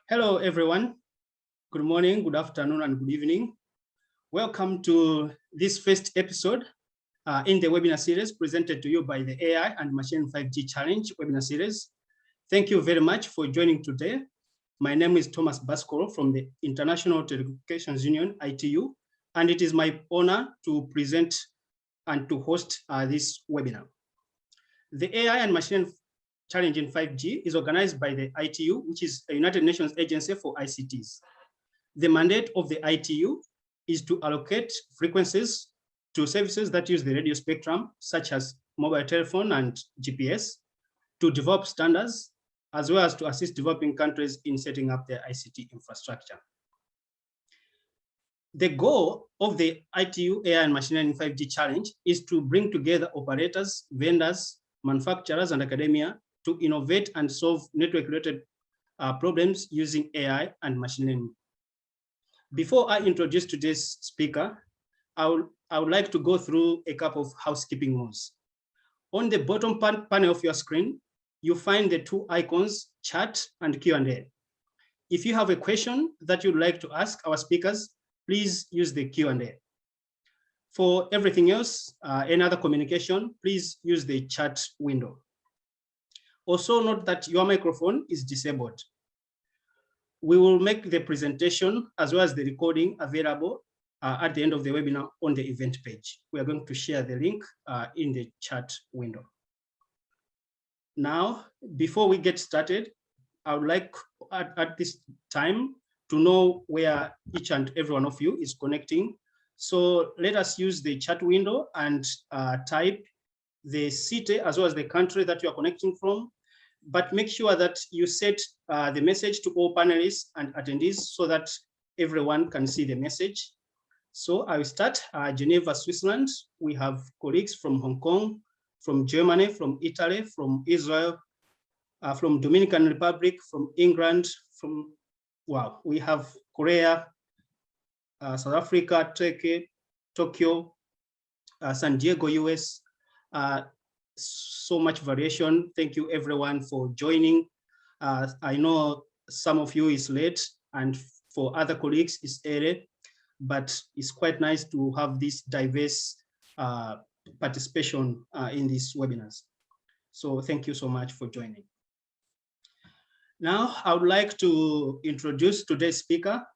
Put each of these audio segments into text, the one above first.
Hello, everyone. Good morning, good afternoon, and good evening. Welcome to this first episode in the webinar series presented to you by the AI and Machine 5G Challenge webinar series. Thank you very much for joining today. My name is Thomas Bascoro from the International Telecommunications Union, ITU, and it is my honor to present and to host this webinar. The AI and Machine Challenge in 5G is organized by the ITU, which is a United Nations agency for ICTs. The mandate of the ITU is to allocate frequencies to services that use the radio spectrum, such as mobile telephone and GPS, to develop standards, as well as to assist developing countries in setting up their ICT infrastructure. The goal of the ITU AI and Machine Learning 5G Challenge is to bring together operators, vendors, manufacturers, and academia to innovate and solve network-related problems using AI and machine learning. Before I introduce today's speaker, I would like to go through a couple of housekeeping rules. On the bottom panel of your screen, you find the two icons, chat and Q&A. If you have a question that you'd like to ask our speakers, please use the Q&A. For everything else, any other communication, please use the chat window. Also note that your microphone is disabled. We will make the presentation as well as the recording available at the end of the webinar on the event page. We are going to share the link in the chat window. Now, before we get started, I would like at this time to know where each and every one of you is connecting. So let us use the chat window and type the city as well as the country that you are connecting from, but make sure that you set the message to all panelists and attendees so that everyone can see the message. So I will start Geneva, Switzerland. We have colleagues from Hong Kong, from Germany, from Italy, from Israel, from Dominican Republic, from England, we have Korea, South Africa, Turkey, Tokyo, San Diego, US. So much variation. Thank you everyone for joining. I know some of you is late and for other colleagues it's early, but it's quite nice to have this diverse participation in these webinars. So thank you so much for joining. Now I would like to introduce today's speaker.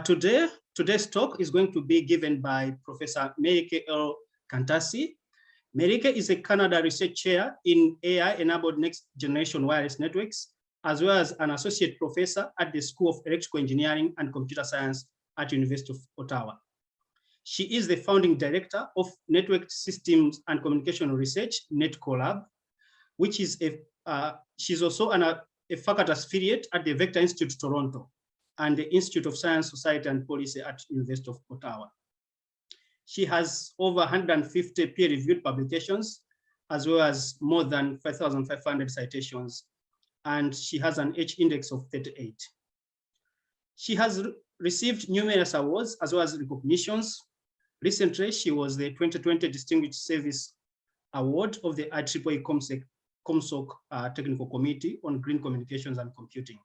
Today's talk is going to be given by Professor EROL-KANTARCI. Merike is a Canada Research Chair in AI-enabled next-generation wireless networks, as well as an Associate Professor at the School of Electrical Engineering and Computer Science at University of Ottawa. She is the founding director of Network Systems and Communication Research, NetCoLab, which is she's also a faculty affiliate at the Vector Institute Toronto and the Institute of Science, Society and Policy at University of Ottawa. She has over 150 peer-reviewed publications, as well as more than 5,500 citations, and she has an H index of 38. She has received numerous awards as well as recognitions. Recently, she was the 2020 Distinguished Service Award of the IEEE ComSoc Technical Committee on Green Communications and Computing.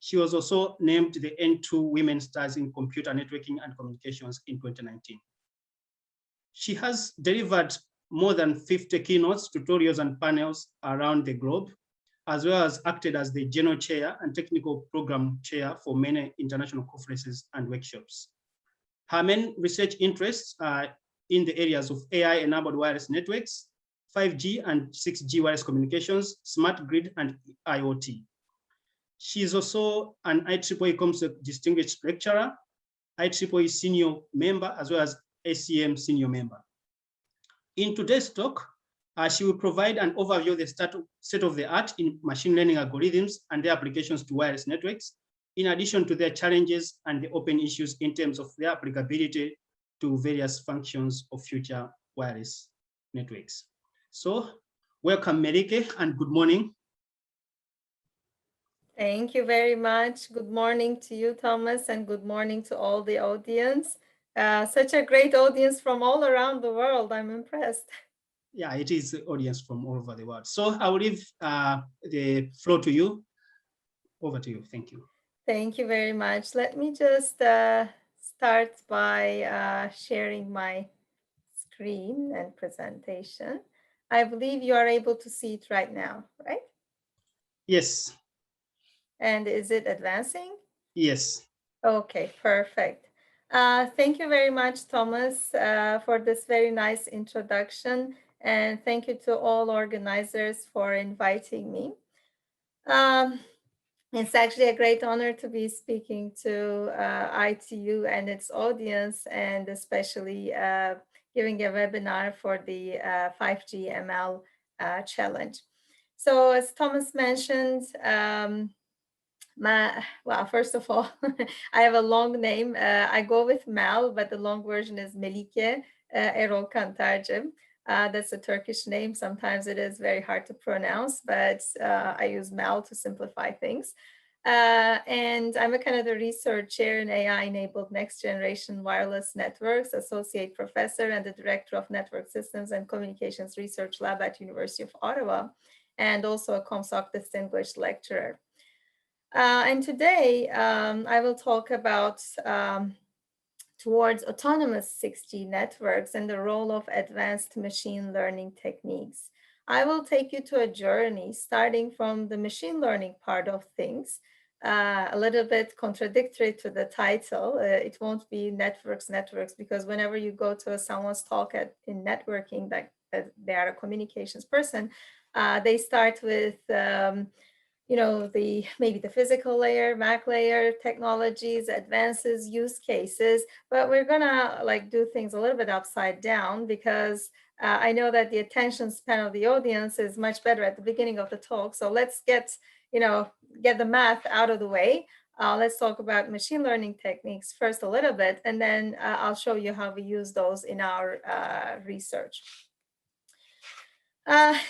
She was also named the N2 Women Stars in Computer Networking and Communications in 2019. She has delivered more than 50 keynotes, tutorials, and panels around the globe, as well as acted as the General Chair and Technical Program Chair for many international conferences and workshops. Her main research interests are in the areas of AI-enabled wireless networks, 5G and 6G wireless communications, smart grid, and IoT. She is also an IEEE ComSoc Distinguished Lecturer, IEEE Senior Member, as well as ACM Senior Member. In today's talk, she will provide an overview of the state of the art in machine learning algorithms and their applications to wireless networks, in addition to their challenges and the open issues in terms of their applicability to various functions of future wireless networks. So, welcome Merike and good morning. Thank you very much. Good morning to you, Thomas, and good morning to all the audience. Such a great audience from all around the world. I'm impressed. Yeah, it is the audience from all over the world. So I will leave the floor to you. Over to you. Thank you. Thank you very much. Let me just start by sharing my screen and presentation. I believe you are able to see it right now, right? Yes. And is it advancing? Yes. Okay, perfect. Thank you very much, Thomas, for this very nice introduction. And thank you to all organizers for inviting me. It's actually a great honor to be speaking to ITU and its audience, and especially giving a webinar for the 5G ML challenge. So as Thomas mentioned, well, first of all, I have a long name. I go with Mel, but the long version is Melike EROL-KANTARCI. That's a Turkish name. Sometimes it is very hard to pronounce, but I use Mel to simplify things. And I'm a Canada Research Chair in AI-enabled next generation wireless networks, Associate Professor and the Director of Network Systems and Communications Research Lab at University of Ottawa, and also a ComSoc Distinguished Lecturer. And today I will talk about towards autonomous 6G networks and the role of advanced machine learning techniques. I will take you to a journey starting from the machine learning part of things, a little bit contradictory to the title. It won't be networks, because whenever you go to someone's talk in networking, that they are a communications person, they start with you know, maybe the physical layer, Mac layer, technologies, advances, use cases, but we're gonna like do things a little bit upside down, because I know that the attention span of the audience is much better at the beginning of the talk. So let's get the math out of the way. Let's talk about machine learning techniques first a little bit, and then I'll show you how we use those in our research.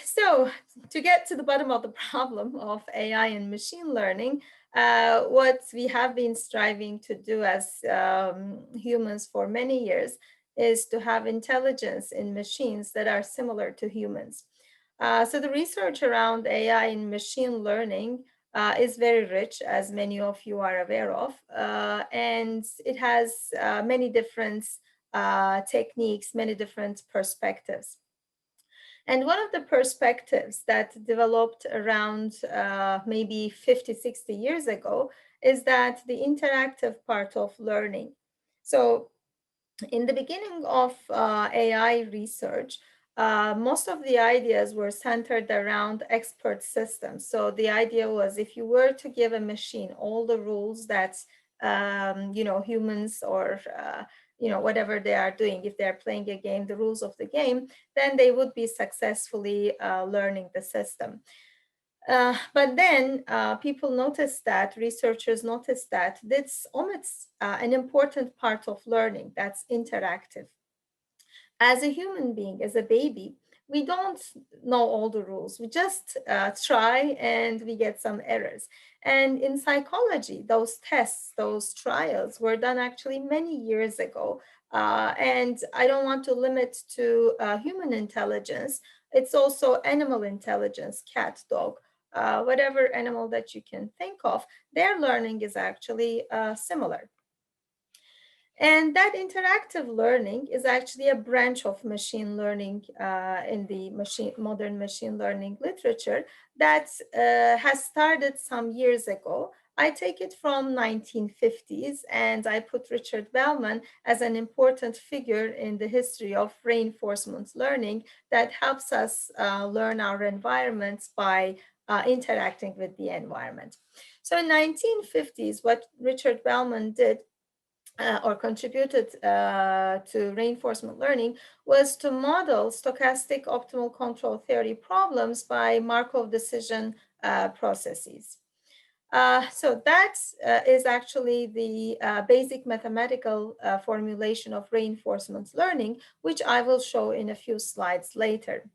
So to get to the bottom of the problem of AI and machine learning, what we have been striving to do as humans for many years is to have intelligence in machines that are similar to humans. So the research around AI and machine learning is very rich, as many of you are aware of, and it has many different techniques, many different perspectives. And one of the perspectives that developed around maybe 50, 60 years ago is that the interactive part of learning. So in the beginning of AI research, most of the ideas were centered around expert systems. So the idea was, if you were to give a machine all the rules that humans or whatever they are doing, if they're playing a game, the rules of the game, then they would be successfully learning the system. But then people noticed that, researchers noticed that this omits an important part of learning, that's interactive. As a human being, as a baby, we don't know all the rules. We just try and we get some errors. And in psychology, those tests, those trials were done actually many years ago. And I don't want to limit to human intelligence. It's also animal intelligence, cat, dog, whatever animal that you can think of, their learning is actually similar. And that interactive learning is actually a branch of machine learning in the modern machine learning literature that has started some years ago. I take it from 1950s, and I put Richard Bellman as an important figure in the history of reinforcement learning that helps us learn our environments by interacting with the environment. So in 1950s, what Richard Bellman did or contributed to reinforcement learning was to model stochastic optimal control theory problems by Markov decision processes. So that is actually the basic mathematical formulation of reinforcement learning, which I will show in a few slides later.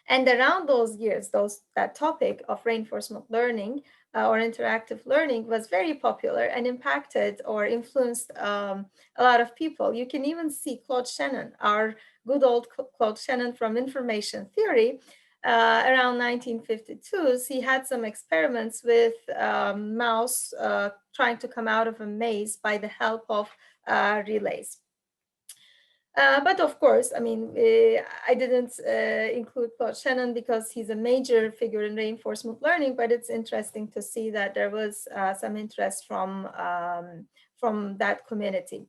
And around those years, that topic of reinforcement learning or interactive learning was very popular and impacted or influenced a lot of people. You can even see Claude Shannon, our good old Claude Shannon from information theory, around 1952, he had some experiments with mouse trying to come out of a maze by the help of relays. But of course, I mean, I didn't include Claude Shannon because he's a major figure in reinforcement learning, but it's interesting to see that there was some interest from that community.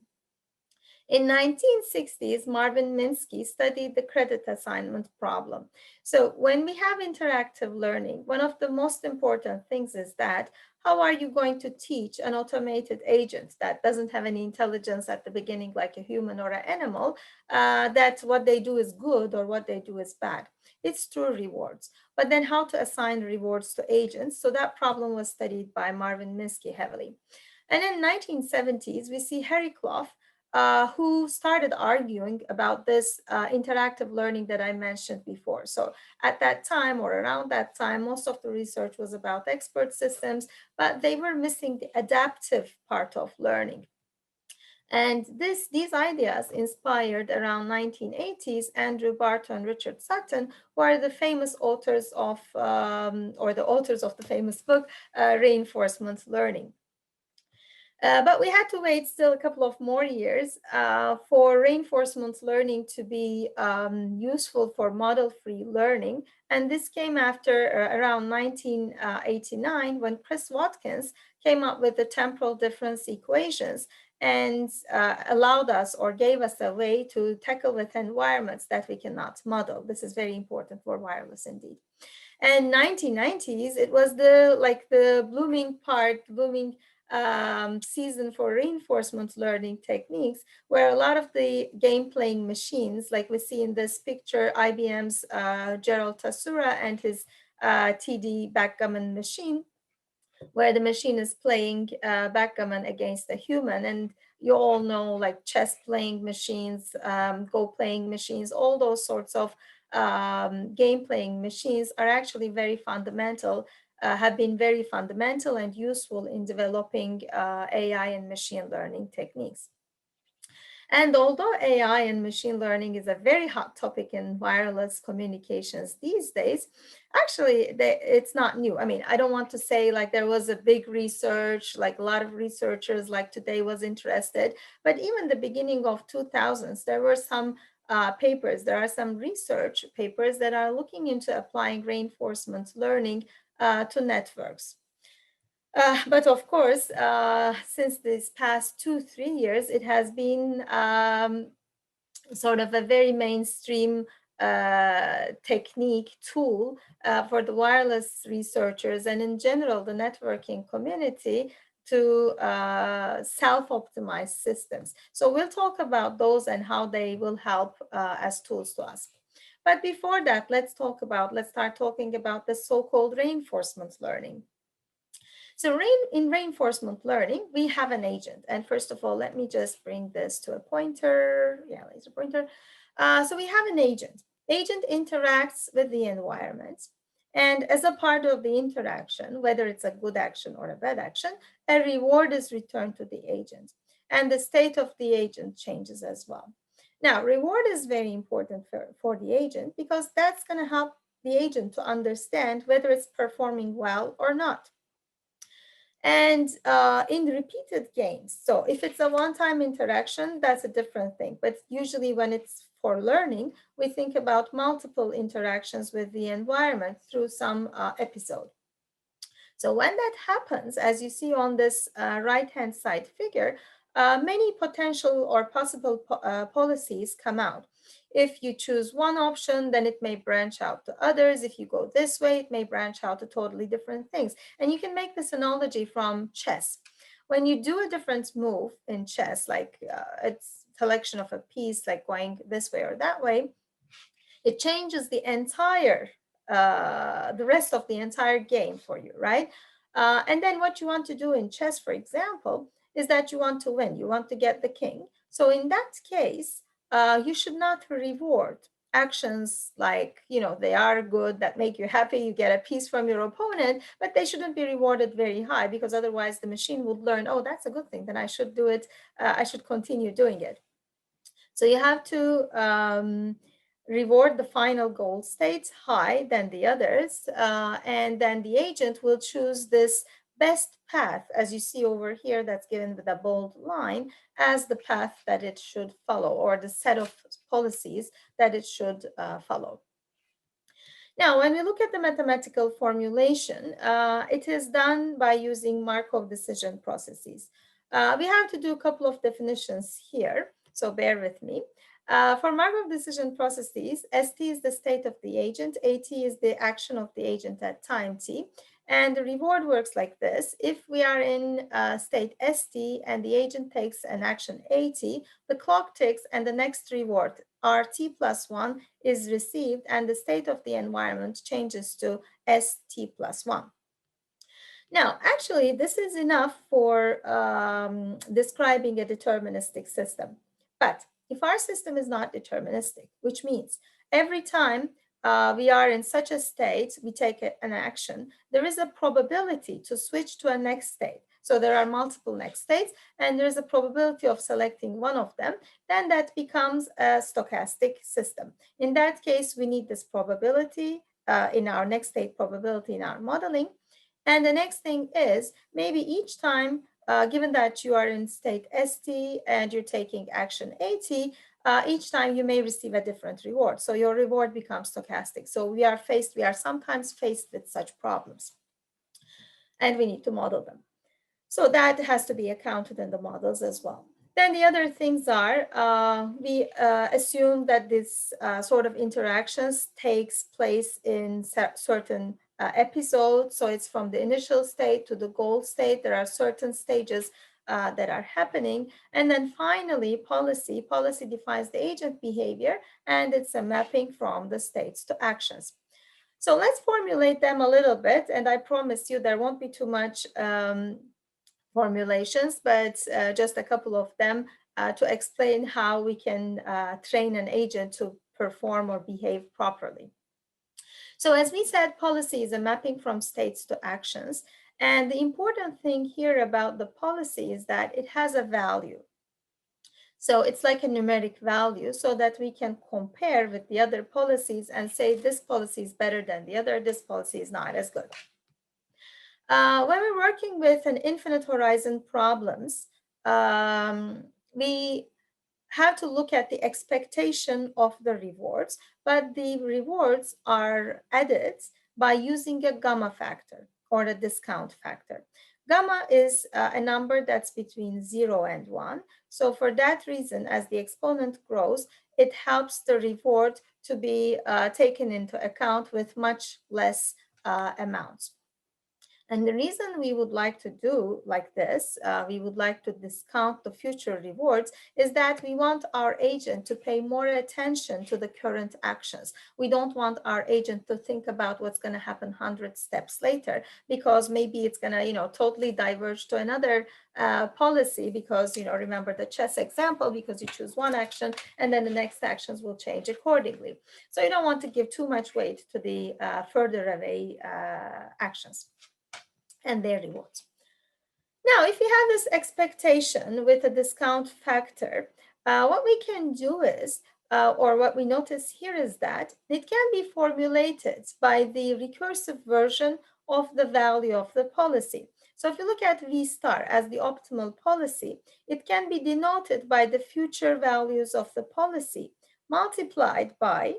In 1960s, Marvin Minsky studied the credit assignment problem. So when we have interactive learning, one of the most important things is that how are you going to teach an automated agent that doesn't have any intelligence at the beginning like a human or an animal, that what they do is good or what they do is bad? It's through rewards. But then how to assign rewards to agents? So that problem was studied by Marvin Minsky heavily. And in 1970s, we see Harry Clough, who started arguing about this interactive learning that I mentioned before. So at that time or around that time, most of the research was about expert systems, but they were missing the adaptive part of learning. And these ideas inspired around 1980s Andrew Barto and Richard Sutton, who are the famous authors of, or the authors of the famous book, Reinforcement Learning. But we had to wait still a couple of more years for reinforcement learning to be useful for model-free learning. And this came after around 1989 when Chris Watkins came up with the temporal difference equations and allowed us or gave us a way to tackle with environments that we cannot model. This is very important for wireless indeed. And 1990s, it was the blooming season for reinforcement learning techniques, where a lot of the game playing machines, like we see in this picture, IBM's Gerald Tassura and his TD backgammon machine, where the machine is playing backgammon against a human. And you all know, like chess playing machines, Go playing machines, all those sorts of game playing machines are actually very fundamental, have been very fundamental and useful in developing AI and machine learning techniques. And although AI and machine learning is a very hot topic in wireless communications these days, actually, it's not new. I mean, I don't want to say like there was a big research, like a lot of researchers like today was interested, but even the beginning of 2000s, there were some papers, there are some research papers that are looking into applying reinforcement learning to networks. But of course, since this past 2-3 years, it has been sort of a very mainstream technique tool for the wireless researchers and in general the networking community to self-optimize systems. So we'll talk about those and how they will help as tools to us. But before that, let's start talking about the so-called reinforcement learning. So in reinforcement learning, we have an agent. And first of all, let me just bring this to a pointer. Yeah, laser pointer. So we have an agent. Agent interacts with the environment. And as a part of the interaction, whether it's a good action or a bad action, a reward is returned to the agent. And the state of the agent changes as well. Now, reward is very important for the agent because that's going to help the agent to understand whether it's performing well or not. And in repeated games, so if it's a one-time interaction, that's a different thing. But usually when it's for learning, we think about multiple interactions with the environment through some episode. So when that happens, as you see on this right-hand side figure, many potential or possible policies come out. If you choose one option, then it may branch out to others. If you go this way, it may branch out to totally different things. And you can make this analogy from chess. When you do a different move in chess, like it's selection of a piece, like going this way or that way, it changes the entire, the rest of the entire game for you, right? And then what you want to do in chess, for example, is that you want to win. You want to get the king. So in that case, you should not reward actions like, you know, they are good, that make you happy, you get a piece from your opponent, but they shouldn't be rewarded very high because otherwise the machine would learn, oh, that's a good thing, then I should do it, I should continue doing it. So you have to reward the final goal states high than the others, and then the agent will choose this best path, as you see over here, that's given with a bold line, as the path that it should follow, or the set of policies that it should follow. Now, when we look at the mathematical formulation, it is done by using Markov decision processes. We have to do a couple of definitions here, so bear with me. For Markov decision processes, ST is the state of the agent, AT is the action of the agent at time t, and the reward works like this. If we are in state ST and the agent takes an action AT, the clock ticks and the next reward, RT+1, is received and the state of the environment changes to ST+1. Now, actually, this is enough for describing a deterministic system. But if our system is not deterministic, which means every time we are in such a state, we take an action, there is a probability to switch to a next state. So there are multiple next states, and there is a probability of selecting one of them, then that becomes a stochastic system. In that case, we need this probability in our next state probability in our modeling. And the next thing is, maybe each time, given that you are in state ST and you're taking action AT, each time you may receive a different reward. So your reward becomes stochastic. So we are sometimes faced with such problems, and we need to model them. So that has to be accounted in the models as well. Then the other things are, we assume that this sort of interactions takes place in certain episodes. So it's from the initial state to the goal state. There are certain stages that are happening. And then finally, policy defines the agent behavior, and it's a mapping from the states to actions. So let's formulate them a little bit. And I promise you there won't be too much formulations, but just a couple of them to explain how we can train an agent to perform or behave properly. So as we said, policy is a mapping from states to actions. And the important thing here about the policy is that it has a value. So it's like a numeric value so that we can compare with the other policies and say this policy is better than the other, this policy is not as good. When we're working with an infinite horizon problems, we have to look at the expectation of the rewards, but the rewards are added by using a gamma factor or a discount factor. Gamma is a number that's between 0 and 1. So for that reason, as the exponent grows, it helps the reward to be taken into account with much less amounts. And the reason we would like to do like this, we would like to discount the future rewards, is that we want our agent to pay more attention to the current actions. We don't want our agent to think about what's going to happen 100 steps later, because maybe it's going to, totally diverge to another policy, because, remember the chess example, because you choose one action and then the next actions will change accordingly. So you don't want to give too much weight to the further away actions and their rewards. Now, if you have this expectation with a discount factor, what we can do is, or what we notice here is that it can be formulated by the recursive version of the value of the policy. So if you look at V star as the optimal policy, it can be denoted by the future values of the policy multiplied by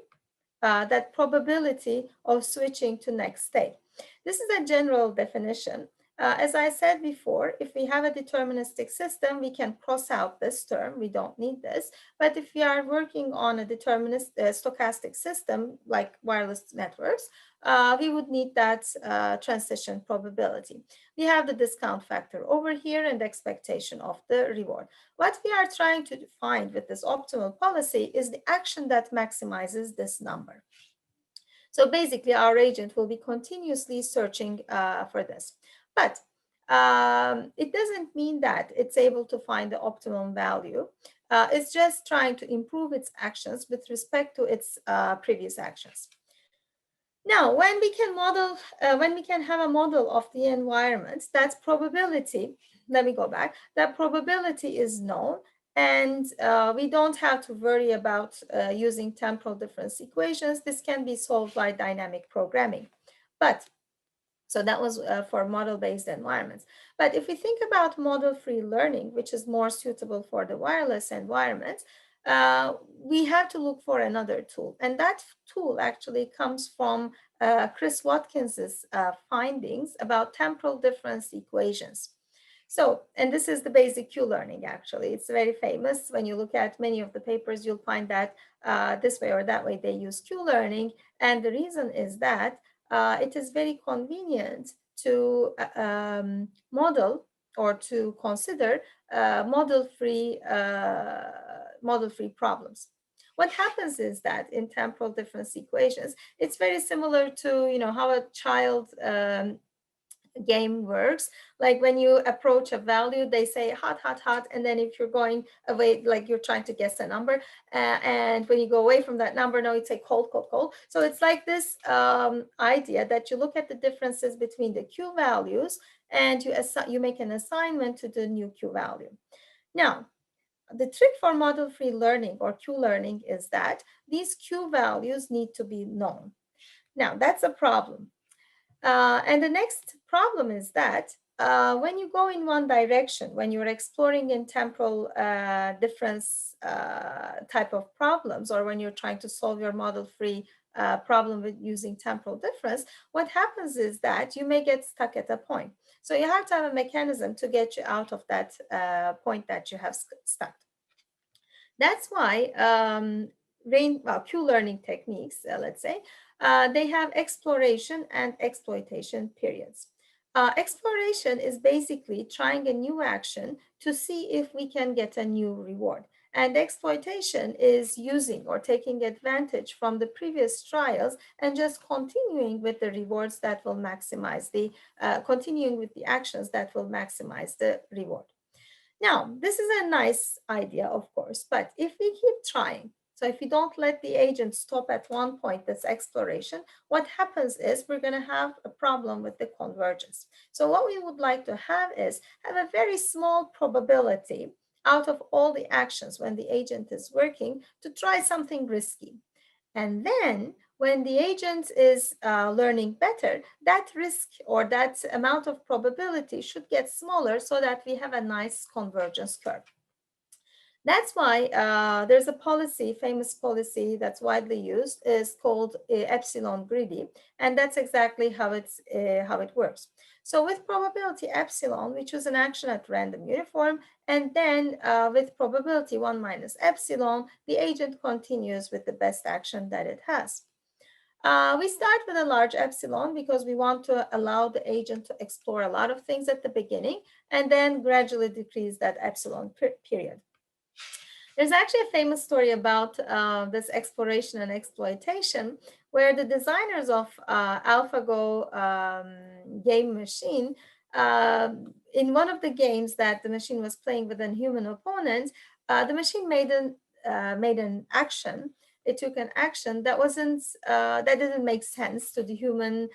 that probability of switching to next state. This is a general definition. As I said before, if we have a deterministic system, we can cross out this term. We don't need this. But if we are working on a stochastic system like wireless networks, we would need that transition probability. We have the discount factor over here and the expectation of the reward. What we are trying to find with this optimal policy is the action that maximizes this number. So basically, our agent will be continuously searching for this. But it doesn't mean that it's able to find the optimum value. It's just trying to improve its actions with respect to its previous actions. Now, when we can have a model of the environment, that's probability. Let me go back. That probability is known, And we don't have to worry about using temporal difference equations. This can be solved by dynamic programming. But so that was for model-based environments. But if we think about model-free learning, which is more suitable for the wireless environment, we have to look for another tool. And that tool actually comes from Chris Watkins's findings about temporal difference equations. So, and this is the basic Q-learning actually. It's very famous. When you look at many of the papers, you'll find that this way or that way they use Q-learning. And the reason is that it is very convenient to model or to consider model-free problems. What happens is that in temporal difference equations, it's very similar to how a child game works. Like when you approach a value, they say hot, hot, hot, and then if you're going away, like you're trying to guess a number, and when you go away from that number, no, it's a cold, cold, cold. So it's like this idea that you look at the differences between the Q values and you make an assignment to the new Q value. Now, the trick for model-free learning or Q-learning is that these Q values need to be known. Now, that's a problem. And the next problem is that when you go in one direction, when you're exploring in temporal difference type of problems, or when you're trying to solve your model-free problem with using temporal difference, what happens is that you may get stuck at a point. So you have to have a mechanism to get you out of that point that you have stuck. That's why Q-learning techniques, let's say, they have exploration and exploitation periods. Exploration is basically trying a new action to see if we can get a new reward. And exploitation is using or taking advantage from the previous trials and just continuing with the rewards that will maximize continuing with the actions that will maximize the reward. Now, this is a nice idea, of course, but if we keep trying, so if we don't let the agent stop at one point, this exploration, what happens is we're going to have a problem with the convergence. So what we would like to have is have a very small probability out of all the actions when the agent is working to try something risky. And then when the agent is learning better, that risk or that amount of probability should get smaller so that we have a nice convergence curve. That's why there's a policy, famous policy that's widely used, is called epsilon greedy, and that's exactly how it works. So with probability epsilon, we choose an action at random uniform, and then with probability 1 minus epsilon, the agent continues with the best action that it has. We start with a large epsilon because we want to allow the agent to explore a lot of things at the beginning, and then gradually decrease that epsilon period. There's actually a famous story about this exploration and exploitation, where the designers of AlphaGo game machine, in one of the games that the machine was playing with a human opponent, the machine made an action. It took an action that didn't make sense to the human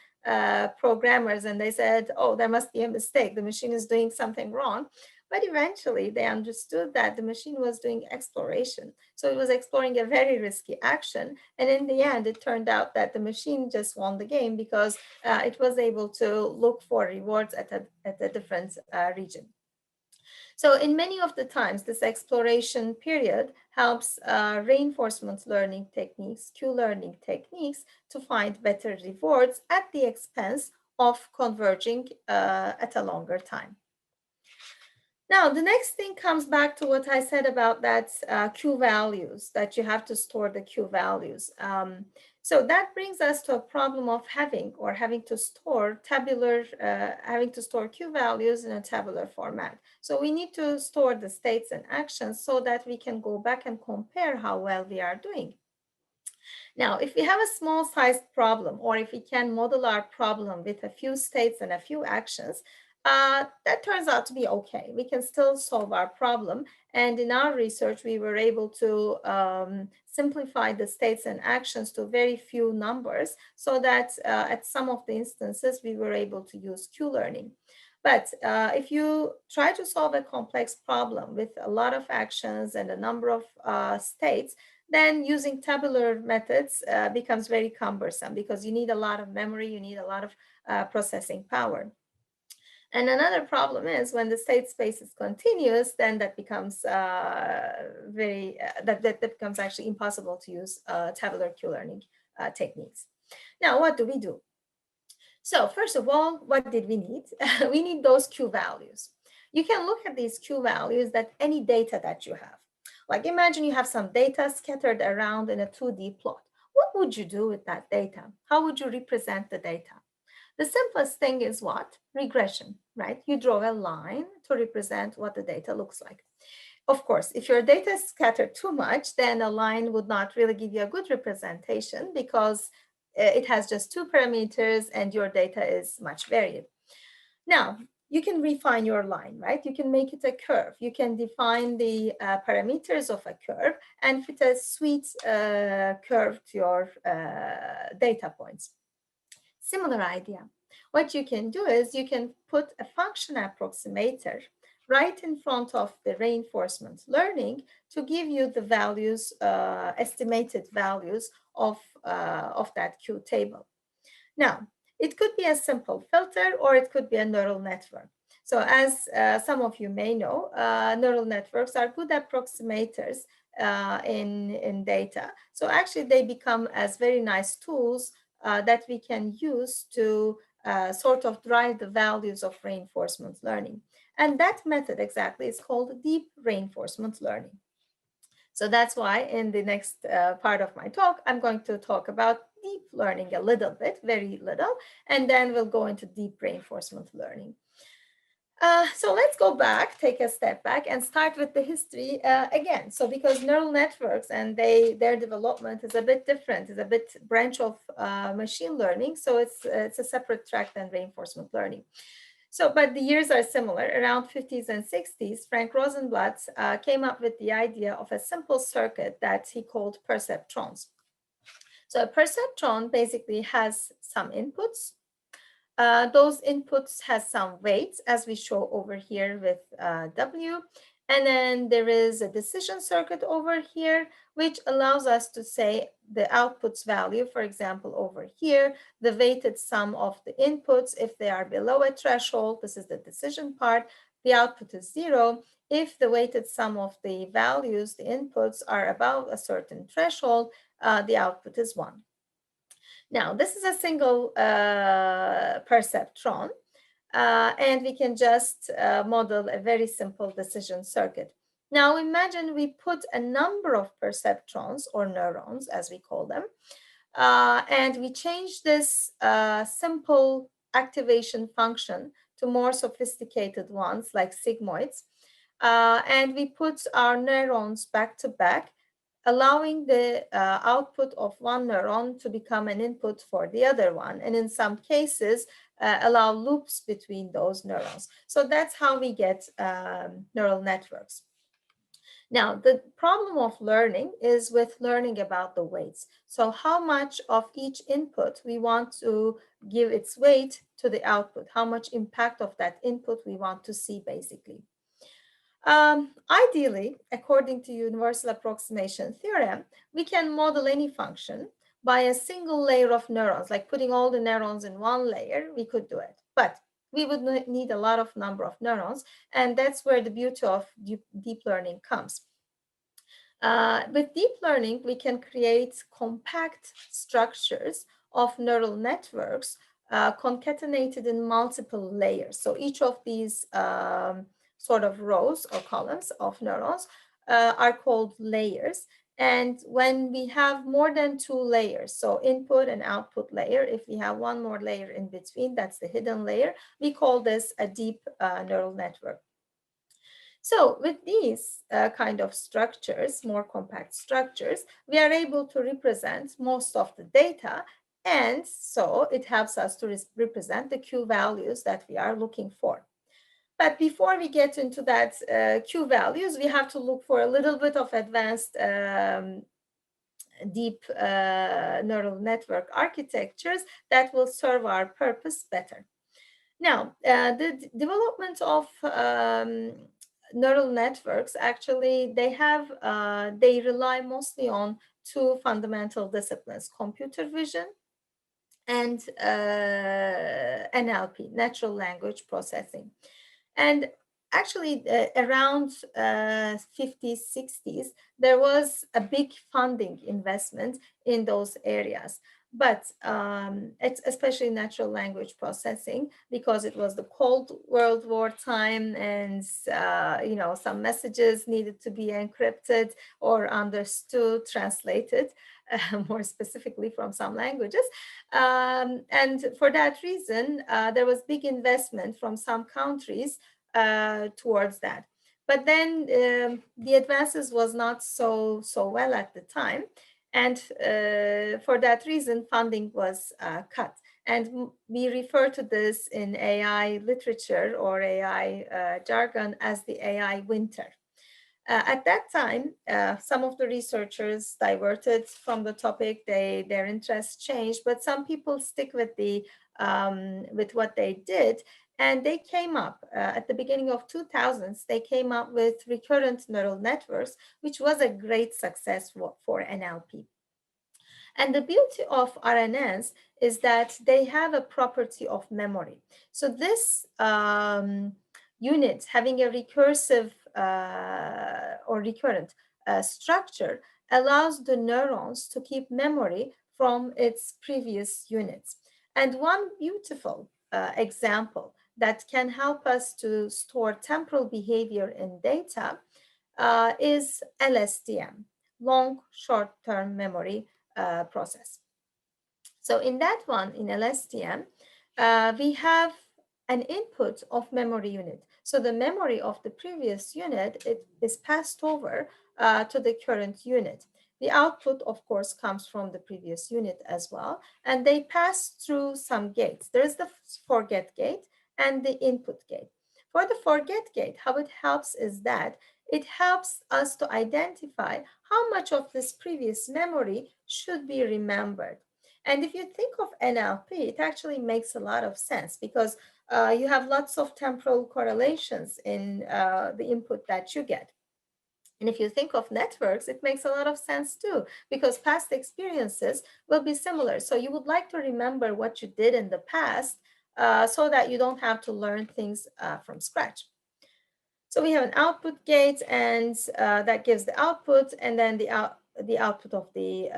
programmers, and they said, "Oh, there must be a mistake. The machine is doing something wrong." But eventually they understood that the machine was doing exploration. So it was exploring a very risky action. And in the end, it turned out that the machine just won the game because it was able to look for rewards at a different region. So in many of the times, this exploration period helps reinforcement learning techniques, Q-learning techniques, to find better rewards at the expense of converging at a longer time. Now, the next thing comes back to what I said about that Q values, that you have to store the Q values. So that brings us to a problem of having to store Q values in a tabular format. So we need to store the states and actions so that we can go back and compare how well we are doing. Now, if we have a small sized problem, or if we can model our problem with a few states and a few actions, that turns out to be okay. We can still solve our problem. And in our research, we were able to simplify the states and actions to very few numbers so that at some of the instances, we were able to use Q-learning. But if you try to solve a complex problem with a lot of actions and a number of states, then using tabular methods becomes very cumbersome because you need a lot of memory, you need a lot of processing power. And another problem is when the state space is continuous, then that becomes that becomes actually impossible to use tabular Q-learning techniques. Now, what do we do? So first of all, what did we need? We need those Q values. You can look at these Q values that any data that you have. Like imagine you have some data scattered around in a 2D plot. What would you do with that data? How would you represent the data? The simplest thing is what? Regression, right? You draw a line to represent what the data looks like. Of course, if your data is scattered too much, then a line would not really give you a good representation because it has just 2 parameters and your data is much varied. Now, you can refine your line, right? You can make it a curve. You can define the parameters of a curve and fit a sweet curve to your data points. Similar idea. What you can do is you can put a function approximator right in front of the reinforcement learning to give you the values, estimated values of that Q table. Now, it could be a simple filter or it could be a neural network. So as some of you may know, neural networks are good approximators in data. So actually they become as very nice tools that we can use to sort of drive the values of reinforcement learning. And that method exactly is called deep reinforcement learning. So that's why in the next part of my talk, I'm going to talk about deep learning a little bit, very little, and then we'll go into deep reinforcement learning. So let's go back, take a step back and start with the history again. So because neural networks and their development is a bit different, is a bit branch of machine learning. So it's a separate track than reinforcement learning. So, but the years are similar. Around 50s and 60s, Frank Rosenblatt came up with the idea of a simple circuit that he called perceptrons. So a perceptron basically has some inputs. Those inputs has some weights, as we show over here with W. And then there is a decision circuit over here, which allows us to say the outputs value, for example, over here, the weighted sum of the inputs, if they are below a threshold, this is the decision part, the output is 0. If the weighted sum of the values, the inputs, are above a certain threshold, the output is 1. Now, this is a single perceptron. And we can just model a very simple decision circuit. Now imagine we put a number of perceptrons or neurons, as we call them, and we change this simple activation function to more sophisticated ones like sigmoids. And we put our neurons back to back, allowing the output of one neuron to become an input for the other one. And in some cases, allow loops between those neurons. So that's how we get neural networks. Now, the problem of learning is with learning about the weights. So how much of each input we want to give its weight to the output, how much impact of that input we want to see basically. Ideally, according to universal approximation theorem, we can model any function by a single layer of neurons, like putting all the neurons in one layer, we could do it. But we would need a lot of number of neurons, and that's where the beauty of deep learning comes. With deep learning, we can create compact structures of neural networks concatenated in multiple layers. So each of these sort of rows or columns of neurons are called layers. And when we have more than 2 layers, so input and output layer, if we have one more layer in between, that's the hidden layer, we call this a deep neural network. So with these kind of structures, more compact structures, we are able to represent most of the data. And so it helps us to represent the Q values that we are looking for. But before we get into that Q values, we have to look for a little bit of advanced deep neural network architectures that will serve our purpose better. Now, the development of neural networks, actually, they rely mostly on two fundamental disciplines: computer vision and NLP, natural language processing. And actually, around 50s, 60s, there was a big funding investment in those areas. But it's especially natural language processing, because it was the Cold World War time, and some messages needed to be encrypted or understood, translated, more specifically from some languages. And for that reason, there was big investment from some countries towards that. But then the advances was not so well at the time. And for that reason, funding was cut. And we refer to this in AI literature or AI jargon as the AI winter. At that time, some of the researchers diverted from the topic. Their interests changed, but some people stick with with what they did, and they came up at the beginning of 2000s. They came up with recurrent neural networks, which was a great success for NLP. And the beauty of RNNs is that they have a property of memory. So this unit having a recursive or recurrent structure allows the neurons to keep memory from its previous units. And one beautiful example that can help us to store temporal behavior in data is LSTM, long short-term memory process. So in that one, in LSTM, we have an input of memory unit. So the memory of the previous unit, it is passed over to the current unit. The output, of course, comes from the previous unit as well, and they pass through some gates. There is the forget gate and the input gate. For the forget gate, how it helps is that it helps us to identify how much of this previous memory should be remembered. And if you think of NLP, it actually makes a lot of sense, because you have lots of temporal correlations in the input that you get. And if you think of networks, it makes a lot of sense too, because past experiences will be similar. So you would like to remember what you did in the past so that you don't have to learn things from scratch. So we have an output gate, and that gives the output, and then the output of the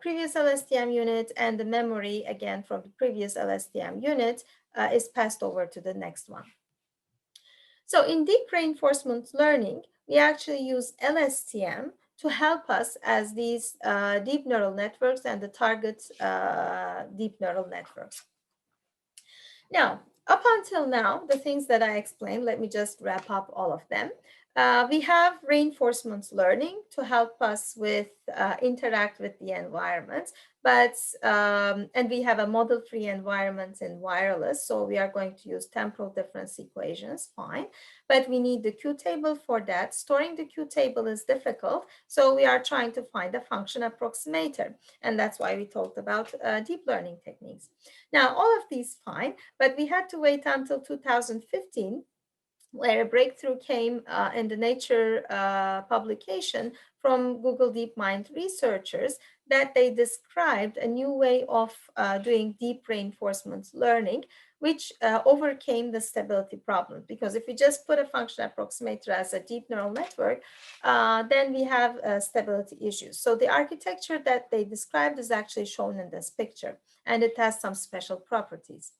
previous LSTM unit, and the memory, again, from the previous LSTM unit is passed over to the next one. So in deep reinforcement learning, we actually use LSTM to help us as these deep neural networks and the target deep neural networks. Now, up until now, the things that I explained, let me just wrap up all of them. We have reinforcement learning to help us with interact with the environment, but and we have a model-free environment in wireless, so we are going to use temporal difference equations, fine, but we need the Q table for that. Storing the Q table is difficult, so we are trying to find a function approximator, and that's why we talked about deep learning techniques. Now, all of these fine, but we had to wait until 2015, where a breakthrough came in the Nature publication from Google DeepMind researchers, that they described a new way of doing deep reinforcement learning, which overcame the stability problem. Because if you just put a function approximator as a deep neural network, then we have stability issues. So the architecture that they described is actually shown in this picture, and it has some special properties.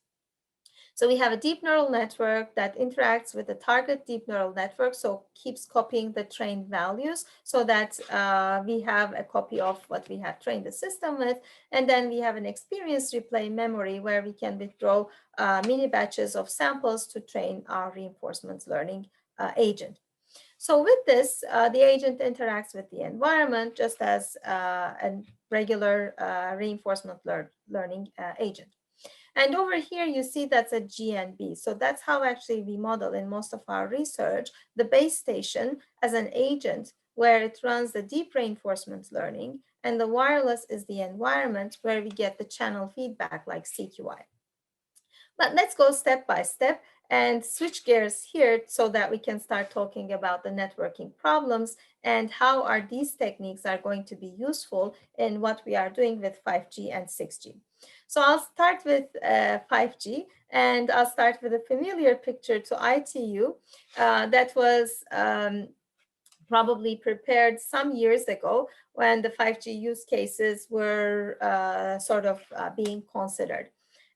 So we have a deep neural network that interacts with the target deep neural network, so keeps copying the trained values, so that we have a copy of what we have trained the system with. And then we have an experience replay memory, where we can withdraw mini batches of samples to train our reinforcement learning agent. So with this, the agent interacts with the environment just as a regular reinforcement learning agent. And over here, you see that's a GNB. So that's how actually we model in most of our research the base station as an agent, where it runs the deep reinforcement learning, and the wireless is the environment where we get the channel feedback like CQI. But let's go step by step and switch gears here so that we can start talking about the networking problems and how are these techniques are going to be useful in what we are doing with 5G and 6G. So I'll start with 5G, and I'll start with a familiar picture to ITU that was probably prepared some years ago when the 5G use cases were being considered.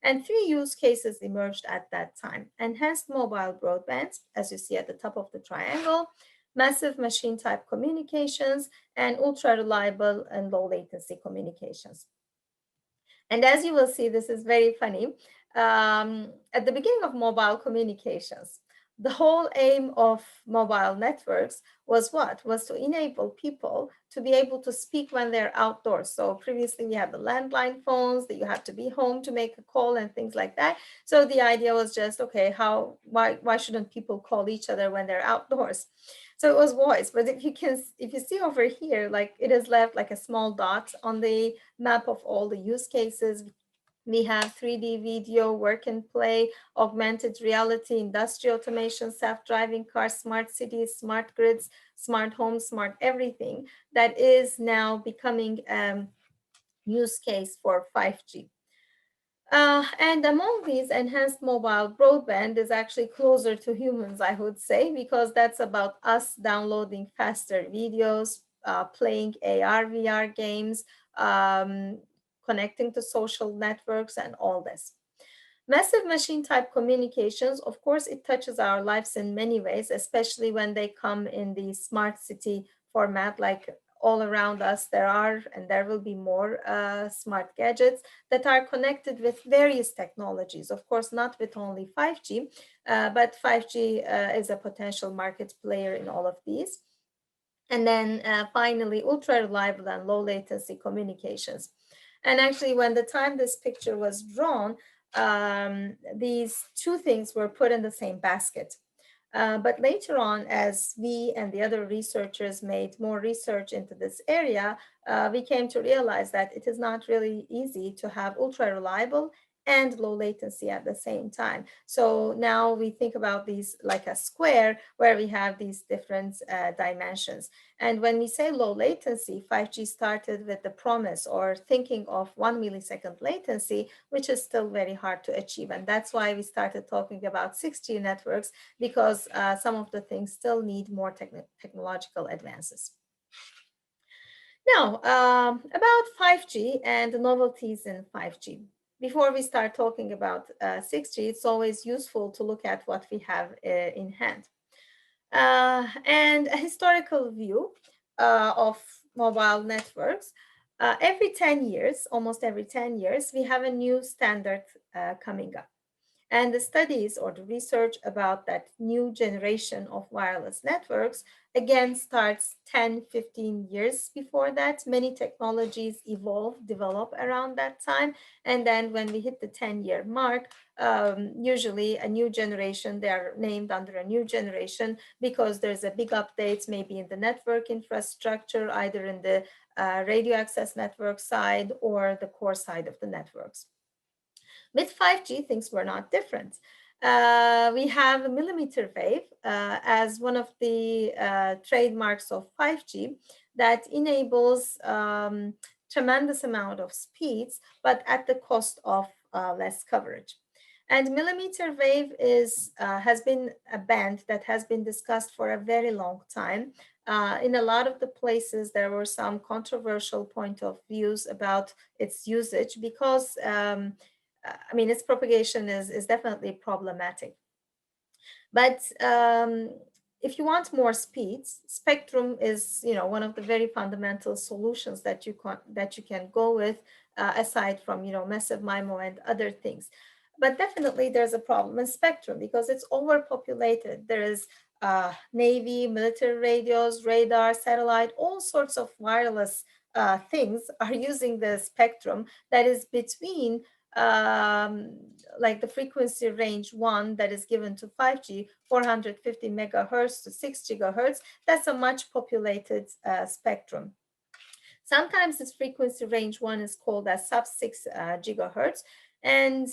And three use cases emerged at that time: enhanced mobile broadband, as you see at the top of the triangle, massive machine type communications, and ultra reliable and low latency communications. And as you will see, this is very funny. At the beginning of mobile communications, the whole aim of mobile networks was what? Was to enable people to be able to speak when they're outdoors. So previously we had the landline phones that you have to be home to make a call and things like that. So the idea was just, okay, why shouldn't people call each other when they're outdoors? So it was voice. But if you see over here, like it is left like a small dot on the map of all the use cases. We have 3D video, work and play, augmented reality, industrial automation, self-driving cars, smart cities, smart grids, smart homes, smart everything that is now becoming use case for 5G. And among these, enhanced mobile broadband is actually closer to humans, I would say, because that's about us downloading faster videos, playing AR, VR games, connecting to social networks, and all this. Massive machine type communications, of course, it touches our lives in many ways, especially when they come in the smart city format, like all around us there are and there will be more smart gadgets that are connected with various technologies. Of course, not with only 5G, but 5G is a potential market player in all of these. And then finally, ultra reliable and low latency communications. And actually, when the time this picture was drawn, these two things were put in the same basket. But later on, as we and the other researchers made more research into this area, we came to realize that it is not really easy to have ultra reliable and low latency at the same time. So now we think about these like a square where we have these different dimensions. And when we say low latency, 5G started with the promise or thinking of 1 millisecond latency, which is still very hard to achieve. And that's why we started talking about 6G networks, because some of the things still need more technological advances. Now, about 5G and the novelties in 5G. Before we start talking about 6G, it's always useful to look at what we have in hand. And a historical view of mobile networks. Every 10 years, almost every 10 years, we have a new standard coming up. And the studies or the research about that new generation of wireless networks, again, starts 10, 15 years before that. Many technologies develop around that time. And then when we hit the 10-year mark, usually a new generation, they are named under a new generation because there's a big updates maybe in the network infrastructure, either in the radio access network side or the core side of the networks. With 5G, things were not different. We have a millimeter wave as one of the trademarks of 5G that enables tremendous amount of speeds, but at the cost of less coverage. And millimeter wave has been a band that has been discussed for a very long time. In a lot of the places, there were some controversial point of views about its usage because its propagation is definitely problematic. But if you want more speeds, spectrum is one of the very fundamental solutions that you can go with, aside from massive MIMO and other things. But definitely there's a problem in spectrum because it's overpopulated. There is Navy, military radios, radar, satellite, all sorts of wireless things are using the spectrum that is between like the frequency range 1 that is given to 5G, 450 megahertz to 6 gigahertz. That's a much populated spectrum. Sometimes this frequency range 1 is called as sub 6 gigahertz. And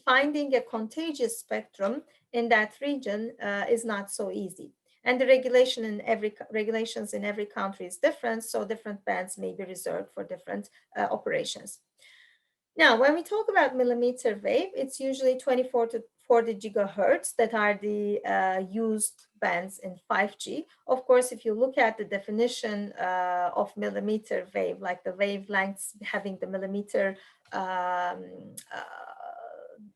finding a contagious spectrum in that region is not so easy. And the regulations in every country is different, so different bands may be reserved for different operations. Now, when we talk about millimeter wave, it's usually 24 to 40 gigahertz that are the used bands in 5G. Of course, if you look at the definition of millimeter wave, like the wavelengths having the millimeter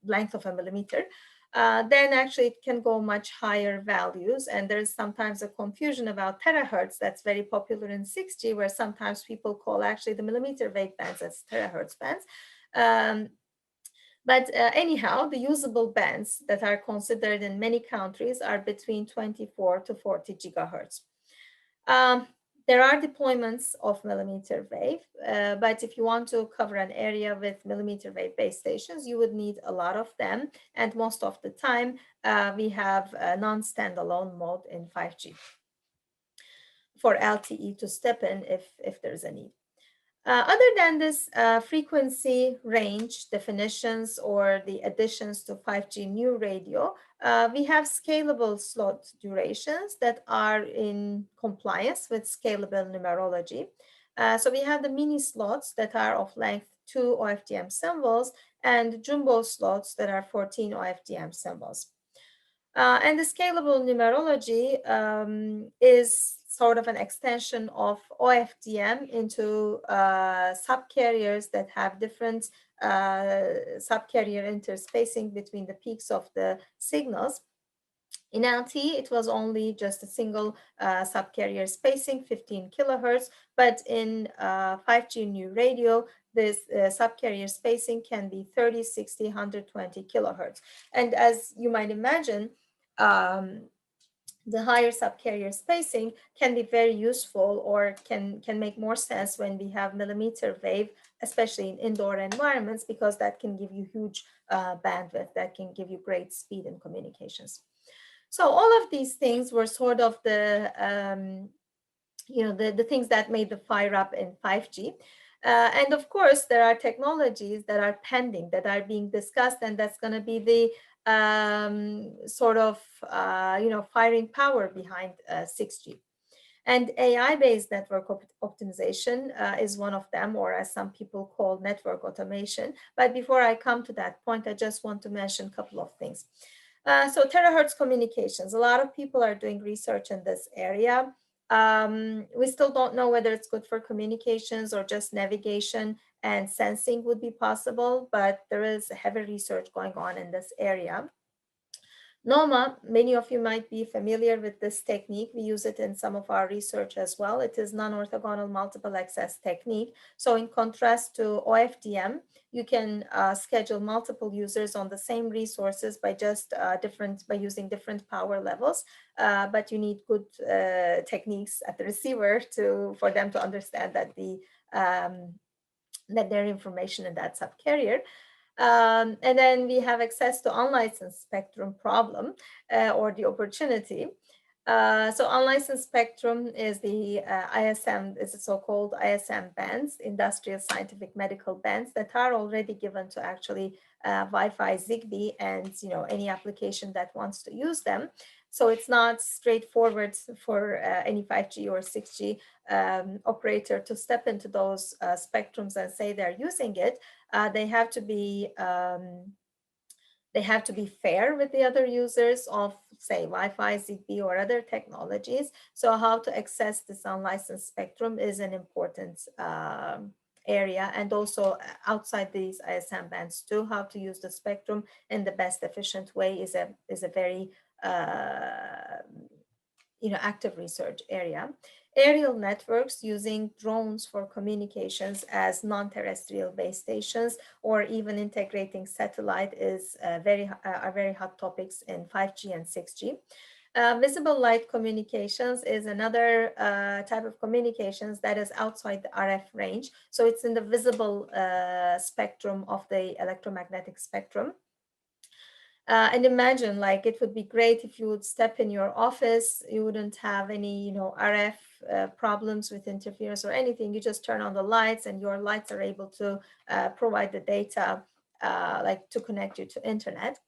length of a millimeter, then actually it can go much higher values. And there's sometimes a confusion about terahertz that's very popular in 6G, where sometimes people call actually the millimeter wave bands as terahertz bands. But anyhow, the usable bands that are considered in many countries are between 24 to 40 gigahertz. There are deployments of millimeter wave, but if you want to cover an area with millimeter wave base stations, you would need a lot of them. And most of the time, we have a non-standalone mode in 5G for LTE to step in if there's a need. Other than this frequency range definitions or the additions to 5G new radio, we have scalable slot durations that are in compliance with scalable numerology. So we have the mini slots that are of length 2 OFDM symbols and jumbo slots that are 14 OFDM symbols. And the scalable numerology is sort of an extension of OFDM into subcarriers that have different subcarrier interspacing between the peaks of the signals. In LTE, it was only just a single subcarrier spacing, 15 kilohertz, but in 5G new radio, this subcarrier spacing can be 30, 60, 120 kilohertz. And as you might imagine, the higher subcarrier spacing can be very useful or can make more sense when we have millimeter wave, especially in indoor environments, because that can give you huge bandwidth, that can give you great speed in communications. So all of these things were sort of the things that made the fire up in 5G. And of course, there are technologies that are pending, that are being discussed, and that's going to be the sort of, firing power behind 6G. And AI-based network optimization is one of them, or as some people call network automation. But before I come to that point, I just want to mention a couple of things. So terahertz communications, a lot of people are doing research in this area. We still don't know whether it's good for communications or just navigation and sensing would be possible, but there is heavy research going on in this area. NOMA, many of you might be familiar with this technique. We use it in some of our research as well. It is non-orthogonal multiple access technique. So in contrast to OFDM, you can schedule multiple users on the same resources by just using different power levels. But you need good techniques at the receiver for them to understand that that their information in that subcarrier. And then we have access to unlicensed spectrum problem or the opportunity. So unlicensed spectrum is the ISM, is the so-called ISM bands, industrial, scientific, medical bands that are already given to actually Wi-Fi, Zigbee, and any application that wants to use them. So it's not straightforward for any 5G or 6G operator to step into those spectrums and say they're using it. They have to be fair with the other users of, say, Wi-Fi, Zigbee, or other technologies. So how to access this unlicensed spectrum is an important area, and also outside these ISM bands too, how to use the spectrum in the best efficient way is a very active research area. Aerial networks using drones for communications as non-terrestrial base stations, or even integrating satellite are very hot topics in 5G and 6G. Visible light communications is another type of communications that is outside the RF range. So it's in the visible spectrum of the electromagnetic spectrum. And imagine, like, it would be great if you would step in your office, you wouldn't have any, you know, RF problems with interference or anything. You just turn on the lights and your lights are able to provide the data, like to connect you to internet.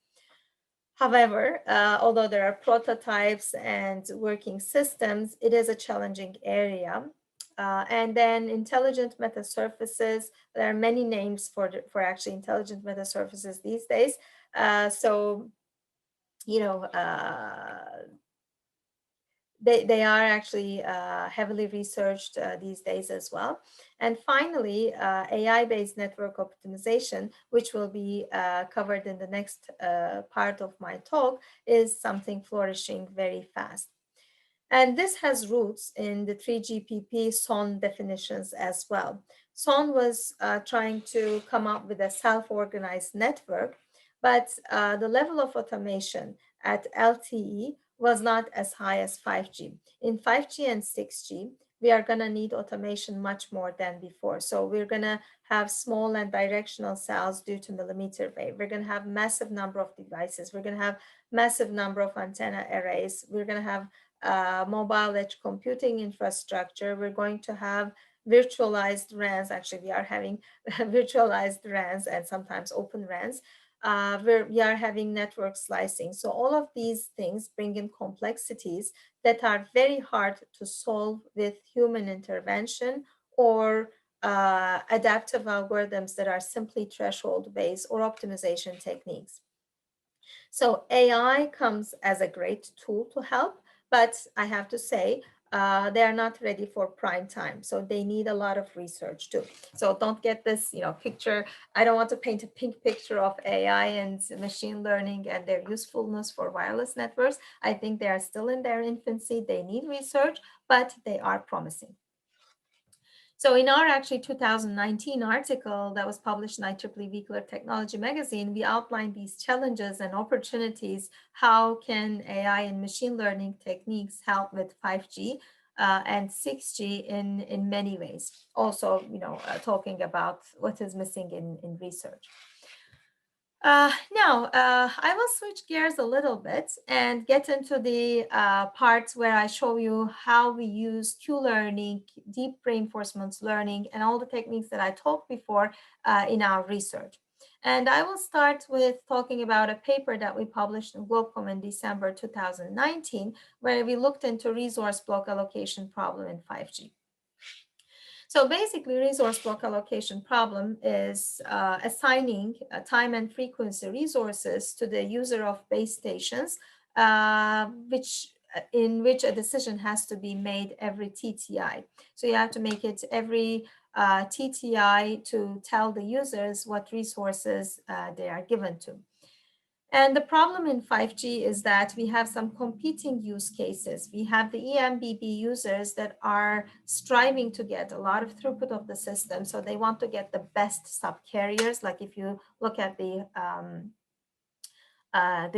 However, although there are prototypes and working systems, it is a challenging area. And then intelligent metasurfaces, there are many names for actually intelligent metasurfaces these days. So, you know, they are actually heavily researched these days as well. And finally, AI-based network optimization, which will be covered in the next part of my talk, is something flourishing very fast. And this has roots in the 3GPP SON definitions as well. SON was trying to come up with a self-organized network, but the level of automation at LTE was not as high as 5G. In 5G and 6G, we are going to need automation much more than before. So we're going to have small and directional cells due to millimeter wave. We're going to have massive number of devices. We're going to have massive number of antenna arrays. We're going to have mobile edge computing infrastructure. We're going to have virtualized RANs. Actually, we are having virtualized RANs and sometimes open RANs. We are having network slicing. So all of these things bring in complexities that are very hard to solve with human intervention or adaptive algorithms that are simply threshold based or optimization techniques. So AI comes as a great tool to help, but I have to say, they are not ready for prime time. So they need a lot of research too. So don't get this, you know, picture. I don't want to paint a pink picture of AI and machine learning and their usefulness for wireless networks. I think they are still in their infancy. They need research, but they are promising. So in our actually 2019 article that was published in IEEE Vehicular Technology magazine, we outlined these challenges and opportunities. How can AI and machine learning techniques help with 5G and 6G in many ways? Also, you know, talking about what is missing in research. Now, I will switch gears a little bit and get into the parts where I show you how we use Q-learning, deep reinforcement learning, and all the techniques that I talked before in our research. And I will start with talking about a paper that we published in Globecom in December 2019, where we looked into resource block allocation problem in 5G. So basically, resource block allocation problem is assigning time and frequency resources to the user of base stations, in which a decision has to be made every TTI. So you have to make it every TTI to tell the users what resources they are given to. And the problem in 5G is that we have some competing use cases. We have the eMBB users that are striving to get a lot of throughput of the system. So they want to get the best subcarriers. Like if you look at the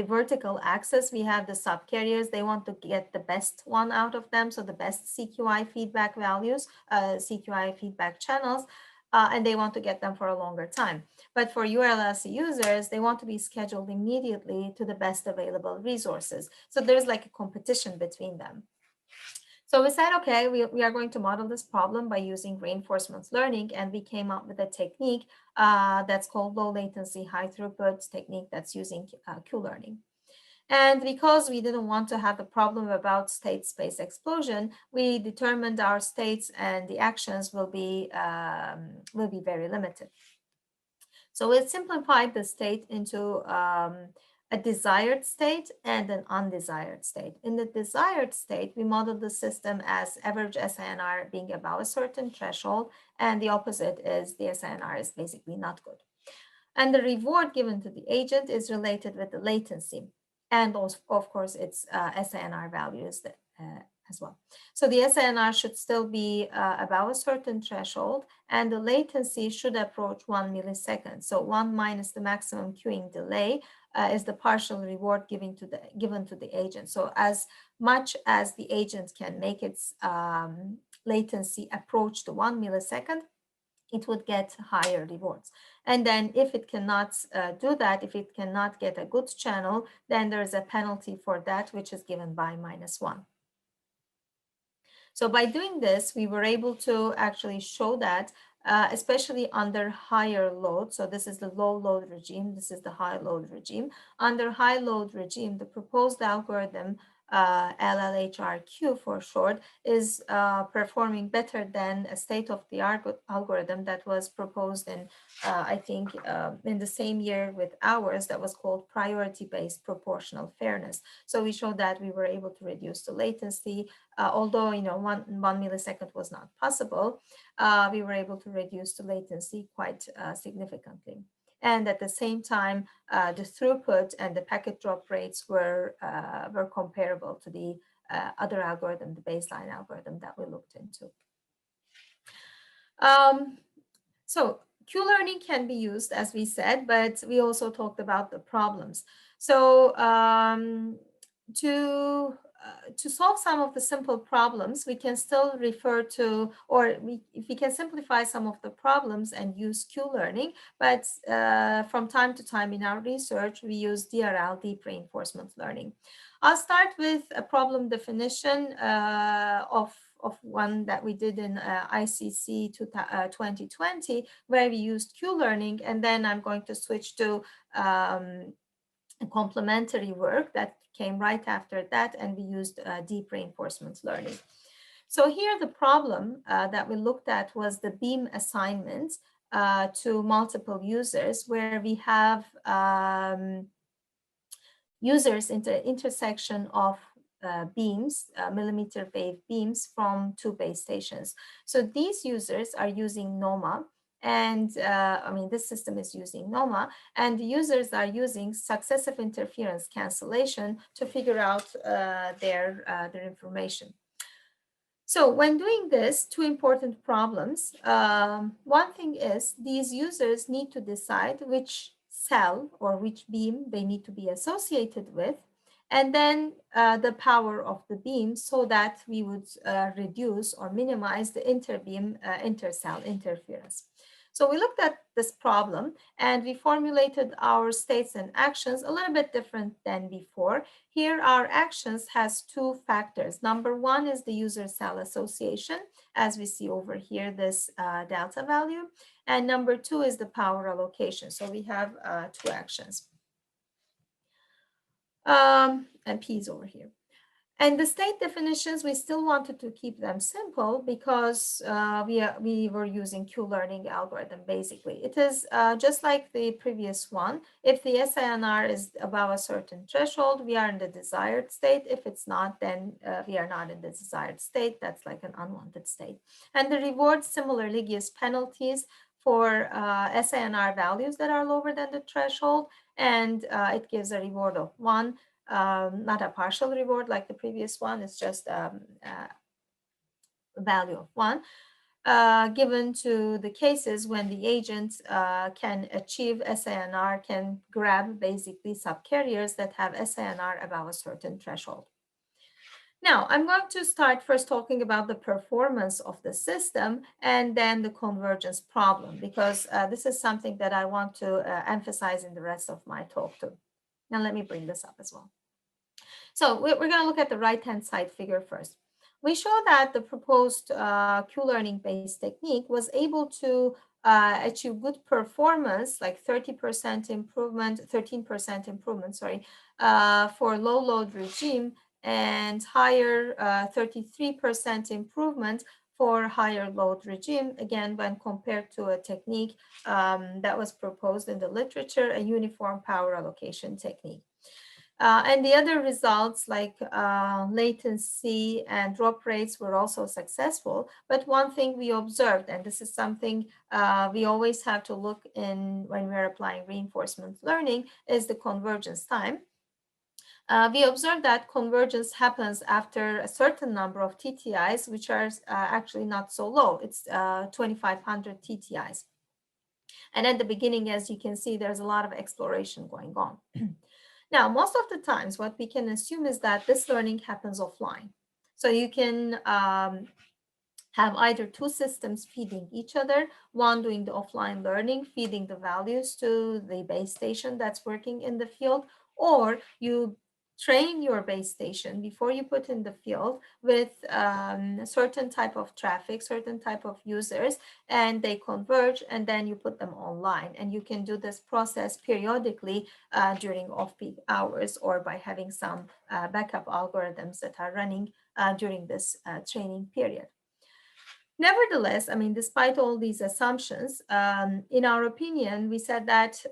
vertical axis, we have the subcarriers. They want to get the best one out of them. So the best CQI feedback values, CQI feedback channels. And they want to get them for a longer time. But for uRLLC users, they want to be scheduled immediately to the best available resources. So there's like a competition between them. So we said, okay, we are going to model this problem by using reinforcement learning, and we came up with a technique that's called low latency, high throughput technique that's using Q-learning. And because we didn't want to have the problem about state space explosion, we determined our states and the actions will be very limited. So we simplified the state into a desired state and an undesired state. In the desired state, we modeled the system as average SINR being above a certain threshold, and the opposite is the SINR is basically not good. And the reward given to the agent is related with the latency. And also, of course, it's SINR values that, as well. So the SINR should still be above a certain threshold, and the latency should approach 1 millisecond. So 1 minus the maximum queuing delay is the partial reward given to the agent. So as much as the agent can make its latency approach to 1 millisecond, it would get higher rewards. And then if it cannot do that, if it cannot get a good channel, then there's a penalty for that, which is given by -1. So by doing this, we were able to actually show that, especially under higher load. So this is the low load regime. This is the high load regime. Under high load regime, the proposed algorithm, LLHRQ for short, is performing better than a state-of-the-art algorithm that was proposed in, I think, in the same year with ours, that was called priority-based proportional fairness. So we showed that we were able to reduce the latency, although one millisecond was not possible. We were able to reduce the latency quite significantly. And at the same time, the throughput and the packet drop rates were comparable to the other algorithm, the baseline algorithm that we looked into. So Q-learning can be used, as we said, but we also talked about the problems. So to solve some of the simple problems, we can still refer to, or if we can simplify some of the problems and use Q-learning, but from time to time in our research, we use DRL, deep reinforcement learning. I'll start with a problem definition of one that we did in ICC 2020, where we used Q-learning, and then I'm going to switch to complementary work that came right after that, and we used deep reinforcement learning. So here the problem that we looked at was the beam assignment to multiple users, where we have users in the intersection of beams, millimeter wave beams from two base stations. So these users are using NOMA, and this system is using NOMA, and the users are using successive interference cancellation to figure out their information. So when doing this, two important problems. One thing is these users need to decide which cell or which beam they need to be associated with, and then the power of the beam, so that we would reduce or minimize the interbeam intercell interference. So we looked at this problem and we formulated our states and actions a little bit different than before. Here our actions has two factors. Number one is the user cell association, as we see over here, this delta value. And number two is the power allocation. So we have two actions. And P is over here. And the state definitions, we still wanted to keep them simple because we were using Q-learning algorithm, basically. It is just like the previous one. If the SINR is above a certain threshold, we are in the desired state. If it's not, then we are not in the desired state. That's like an unwanted state. And the reward similarly gives penalties for SINR values that are lower than the threshold, and it gives a reward of 1. Not a partial reward like the previous one, it's just a value of 1, given to the cases when the agent can achieve SINR, can grab basically subcarriers that have SINR above a certain threshold. Now, I'm going to start first talking about the performance of the system and then the convergence problem, because this is something that I want to emphasize in the rest of my talk too. Now, let me bring this up as well. So we're going to look at the right-hand side figure first. We show that the proposed Q-learning based technique was able to achieve good performance, like 30% improvement, 13% improvement, sorry, for low load regime, and higher 33% improvement for higher load regime, again, when compared to a technique that was proposed in the literature, a uniform power allocation technique. And the other results like latency and drop rates were also successful. But one thing we observed, and this is something we always have to look in when we're applying reinforcement learning, is the convergence time. We observed that convergence happens after a certain number of TTIs, which are actually not so low. It's 2,500 TTIs. And at the beginning, as you can see, there's a lot of exploration going on. Now, most of the times, what we can assume is that this learning happens offline. So you can have either two systems feeding each other, one doing the offline learning, feeding the values to the base station that's working in the field, or you train your base station before you put in the field with a certain type of traffic, certain type of users, and they converge, and then you put them online. And you can do this process periodically during off-peak hours, or by having some backup algorithms that are running during this training period. Nevertheless, I mean, despite all these assumptions, in our opinion, we said that,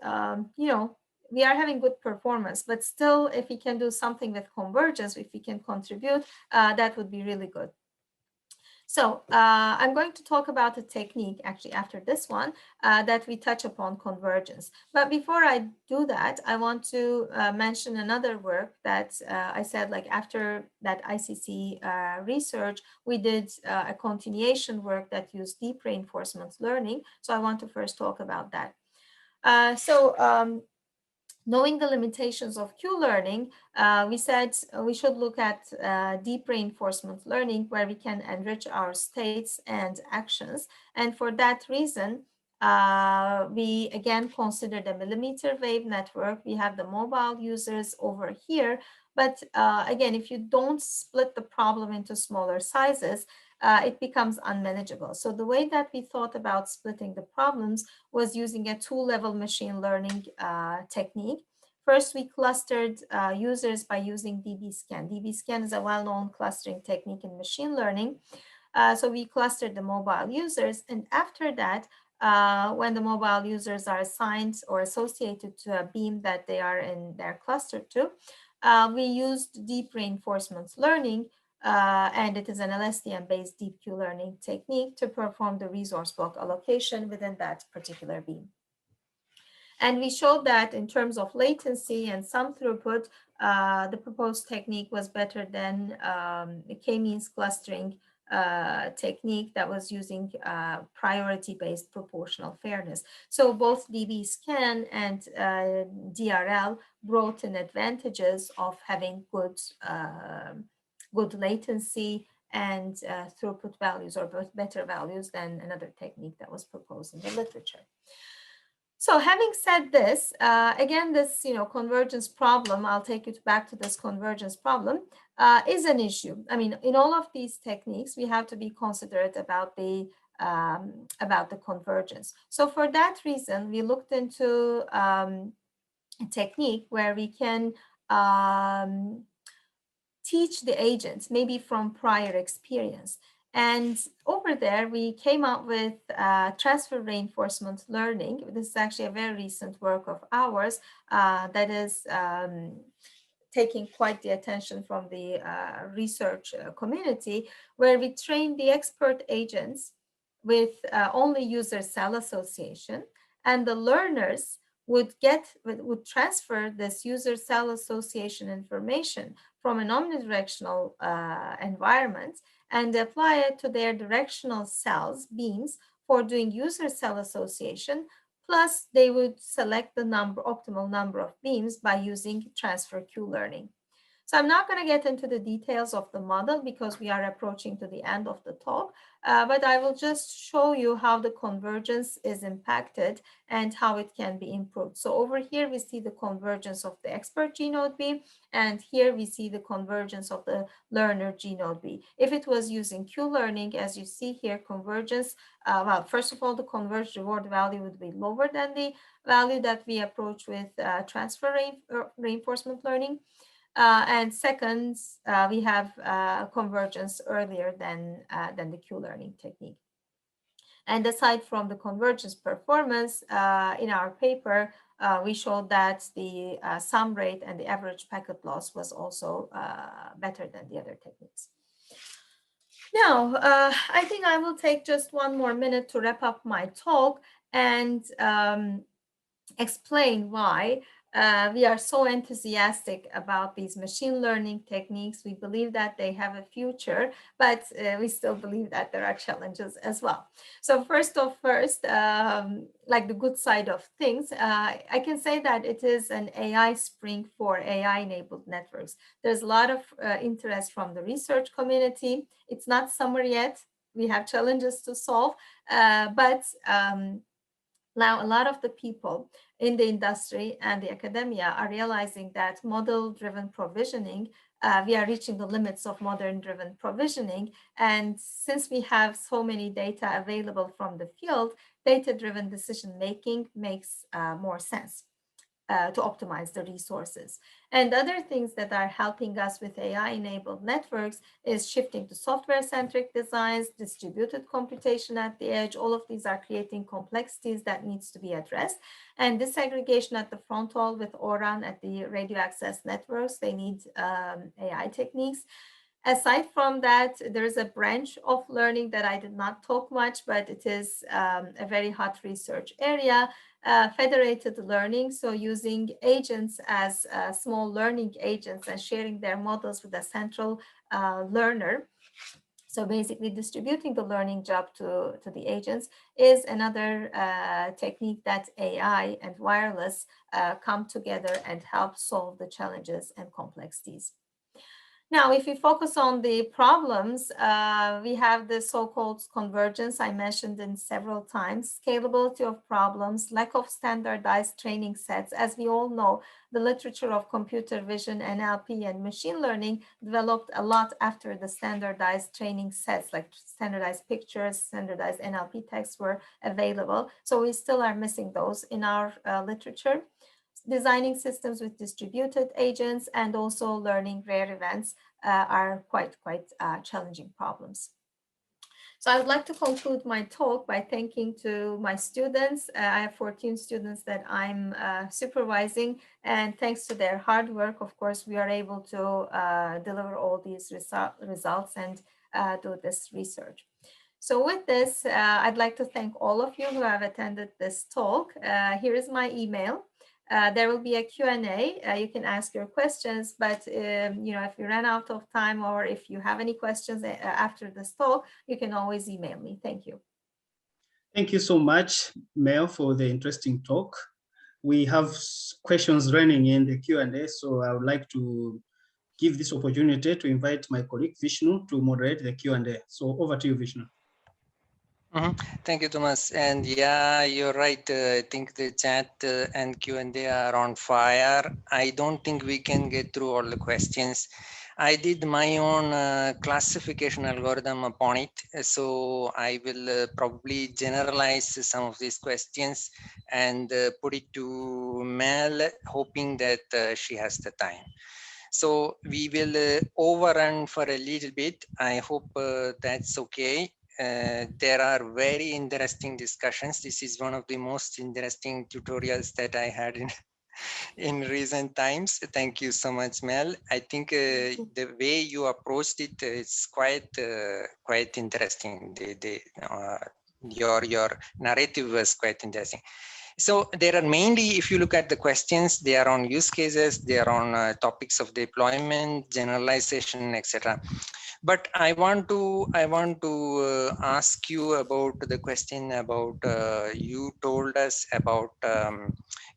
we are having good performance, but still, if we can do something with convergence, if we can contribute, that would be really good. So I'm going to talk about a technique actually after this one that we touch upon convergence. But before I do that, I want to mention another work that I said, like after that ICC research, we did a continuation work that used deep reinforcement learning. So I want to first talk about that. Knowing the limitations of Q-learning, we said we should look at deep reinforcement learning, where we can enrich our states and actions. And for that reason, we again considered a millimeter wave network. We have the mobile users over here. But again, if you don't split the problem into smaller sizes, it becomes unmanageable. So the way that we thought about splitting the problems was using a two-level machine learning technique. First, we clustered users by using dbScan. dbScan is a well-known clustering technique in machine learning. So we clustered the mobile users, and after that, when the mobile users are assigned or associated to a beam that they're clustered to, we used deep reinforcement learning, and it is an LSTM-based deep Q-learning technique to perform the resource block allocation within that particular beam. And we showed that in terms of latency and some throughput, the proposed technique was better than the k-means clustering technique that was using priority-based proportional fairness. So both dbScan and DRL brought in advantages of having good latency and throughput values, or both better values than another technique that was proposed in the literature. So having said this, again, this convergence problem, I'll take you back to this convergence problem, is an issue. I mean, in all of these techniques, we have to be considerate about the convergence. So for that reason, we looked into a technique where we can teach the agents, maybe from prior experience. And over there, we came up with transfer reinforcement learning. This is actually a very recent work of ours that is taking quite the attention from the research community, where we train the expert agents with only user cell association, and the learners would transfer this user cell association information from an omnidirectional environment and apply it to their directional cells, beams, for doing user cell association. Plus, they would select the optimal number of beams by using transfer Q-learning. So I'm not going to get into the details of the model because we are approaching to the end of the talk, but I will just show you how the convergence is impacted and how it can be improved. So over here, we see the convergence of the expert G node B, and here we see the convergence of the learner G node B. If it was using Q-learning, as you see here, convergence, well, first of all, the converged reward value would be lower than the value that we approach with transfer reinforcement learning. And second, we have convergence earlier than the Q-learning technique. And aside from the convergence performance, in our paper, we showed that the sum rate and the average packet loss was also better than the other techniques. Now, I think I will take just one more minute to wrap up my talk and explain why we are so enthusiastic about these machine learning techniques. We believe that they have a future, but we still believe that there are challenges as well. So first, like the good side of things, I can say that it is an AI spring for AI-enabled networks. There's a lot of interest from the research community. It's not summer yet. we have challenges to solve, but now, a lot of the people in the industry and the academia are realizing that model-driven provisioning, we are reaching the limits of model-driven provisioning. And since we have so many data available from the field, data-driven decision-making makes more sense. To optimize the resources. And other things that are helping us with AI-enabled networks is shifting to software-centric designs, distributed computation at the edge. All of these are creating complexities that needs to be addressed. And disaggregation at the front hall with ORAN at the radio access networks, they need AI techniques. Aside from that, there is a branch of learning that I did not talk much, but it is a very hot research area, federated learning. So using agents as small learning agents and sharing their models with a central learner. So basically distributing the learning job to the agents is another technique that AI and wireless come together and help solve the challenges and complexities. Now, if we focus on the problems, we have the so-called convergence I mentioned in several times, scalability of problems, lack of standardized training sets. As we all know, the literature of computer vision, NLP, and machine learning developed a lot after the standardized training sets, like standardized pictures, standardized NLP texts were available. So we still are missing those in our literature. Designing systems with distributed agents and also learning rare events are quite challenging problems. So I would like to conclude my talk by thanking to my students. I have 14 students that I'm supervising, and thanks to their hard work, of course, we are able to deliver all these results and do this research. So with this, I'd like to thank all of you who have attended this talk. Here is my email. There will be a Q&A. You can ask your questions, but you know, if you ran out of time or if you have any questions after this talk, you can always email me. Thank you. Thank you so much, Mel, for the interesting talk. We have questions running in the Q&A, so I would like to give this opportunity to invite my colleague Vishnu to moderate the Q&A. So over to you, Vishnu. Thank you, Thomas. And yeah, you're right. I think the chat and Q&A are on fire. I don't think we can get through all the questions. I did my own classification algorithm upon it. So I will probably generalize some of these questions and put it to Mel, hoping that she has the time. So we will overrun for a little bit. I hope that's okay. There are very interesting discussions. This is one of the most interesting tutorials that I had in recent times. Thank you so much, Mel. I think the way you approached it is quite interesting. Your narrative was quite interesting. So there are mainly, if you look at the questions, they are on use cases, they are on topics of deployment, generalization, etc. But I want to ask you about the question about you told us about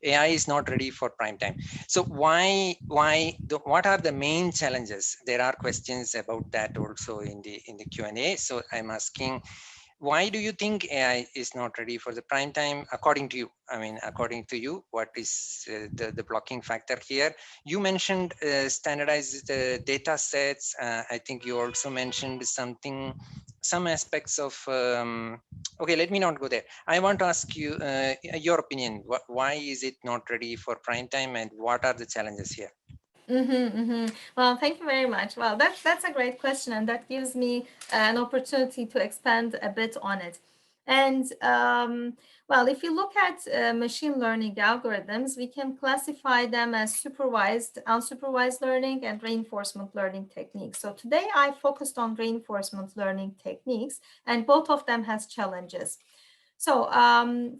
AI is not ready for prime time. So what are the main challenges? There are questions about that also in the Q&A. So I'm asking, why do you think AI is not ready for the prime time, according to you? I mean, according to you, what is the blocking factor here? You mentioned standardized data sets. I think you also mentioned some aspects of, okay, let me not go there. I want to ask you your opinion. Why is it not ready for prime time and what are the challenges here? Well, thank you very much. Well, that's a great question, and that gives me an opportunity to expand a bit on it. And well, if you look at machine learning algorithms, we can classify them as supervised, unsupervised learning, and reinforcement learning techniques. So today I focused on reinforcement learning techniques, and both of them has challenges. So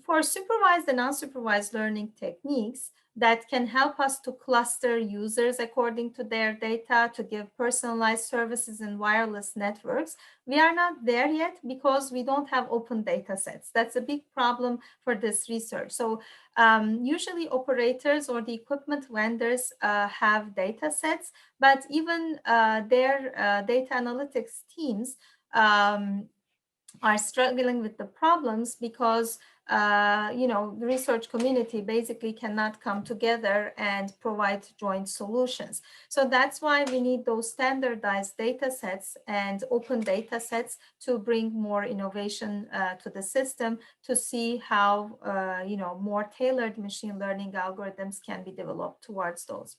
for supervised and unsupervised learning techniques, that can help us to cluster users according to their data, to give personalized services in wireless networks. We are not there yet because we don't have open data sets. That's a big problem for this research. So usually operators or the equipment vendors have data sets, but even their data analytics teams are struggling with the problems because the research community basically cannot come together and provide joint solutions. So that's why we need those standardized data sets and open data sets to bring more innovation to the system, to see how more tailored machine learning algorithms can be developed towards those.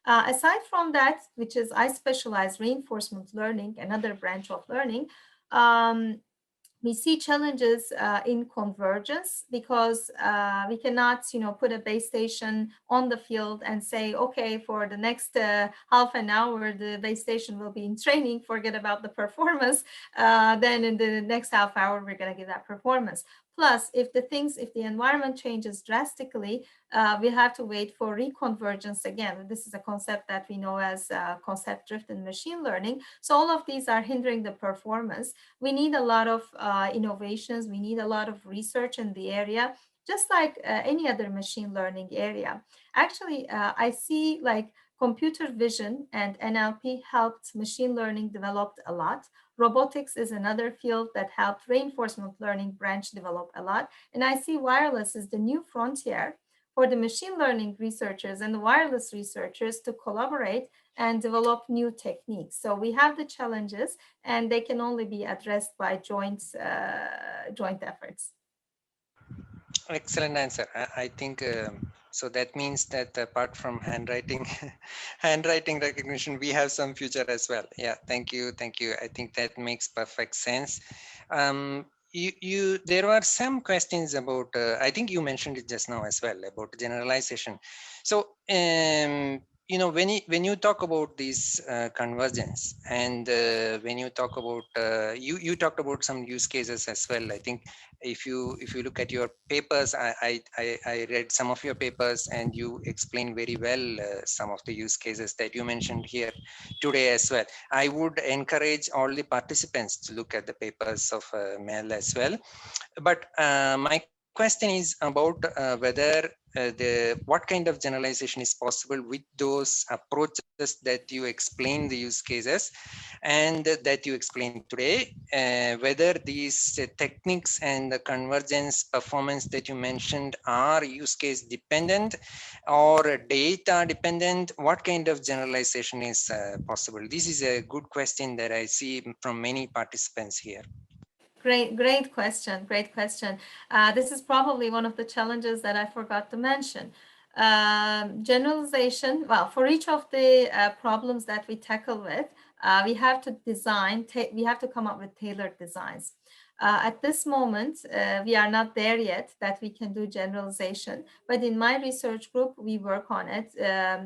Aside from that, which is I specialize reinforcement learning, another branch of learning, we see challenges in convergence because we cannot, put a base station on the field and say, okay, for the next half an hour, the base station will be in training, forget about the performance. Then in the next half hour, we're going to give that performance. Plus, if the environment changes drastically, we have to wait for reconvergence again. This is a concept that we know as concept drift in machine learning. So all of these are hindering the performance. We need a lot of innovations. We need a lot of research in the area, just like any other machine learning area. Actually, I see like computer vision and NLP helped machine learning developed a lot. Robotics is another field that helped reinforcement learning branch develop a lot. And I see wireless is the new frontier for the machine learning researchers and the wireless researchers to collaborate and develop new techniques. So we have the challenges, and they can only be addressed by joint efforts. Excellent answer. I think so. That means that apart from handwriting, handwriting recognition, we have some future as well. Yeah, thank you, thank you. I think that makes perfect sense. There were some questions about. I think you mentioned it just now as well about generalization. So when you talk about this convergence, and when you talk about you talked about some use cases as well. I think if you look at your papers, I read some of your papers, and you explain very well some of the use cases that you mentioned here today as well. I would encourage all the participants to look at the papers of Mel as well. But my question is about whether what kind of generalization is possible with those approaches that you explain the use cases and that you explained today, whether these techniques and the convergence performance that you mentioned are use case dependent or data dependent. What kind of generalization is possible? This is a good question that I see from many participants here. Great question. Great question. This is probably one of the challenges that I forgot to mention. Generalization, well, for each of the problems that we tackle with, we have to we have to come up with tailored designs. At this moment, we are not there yet that we can do generalization, but in my research group, we work on it.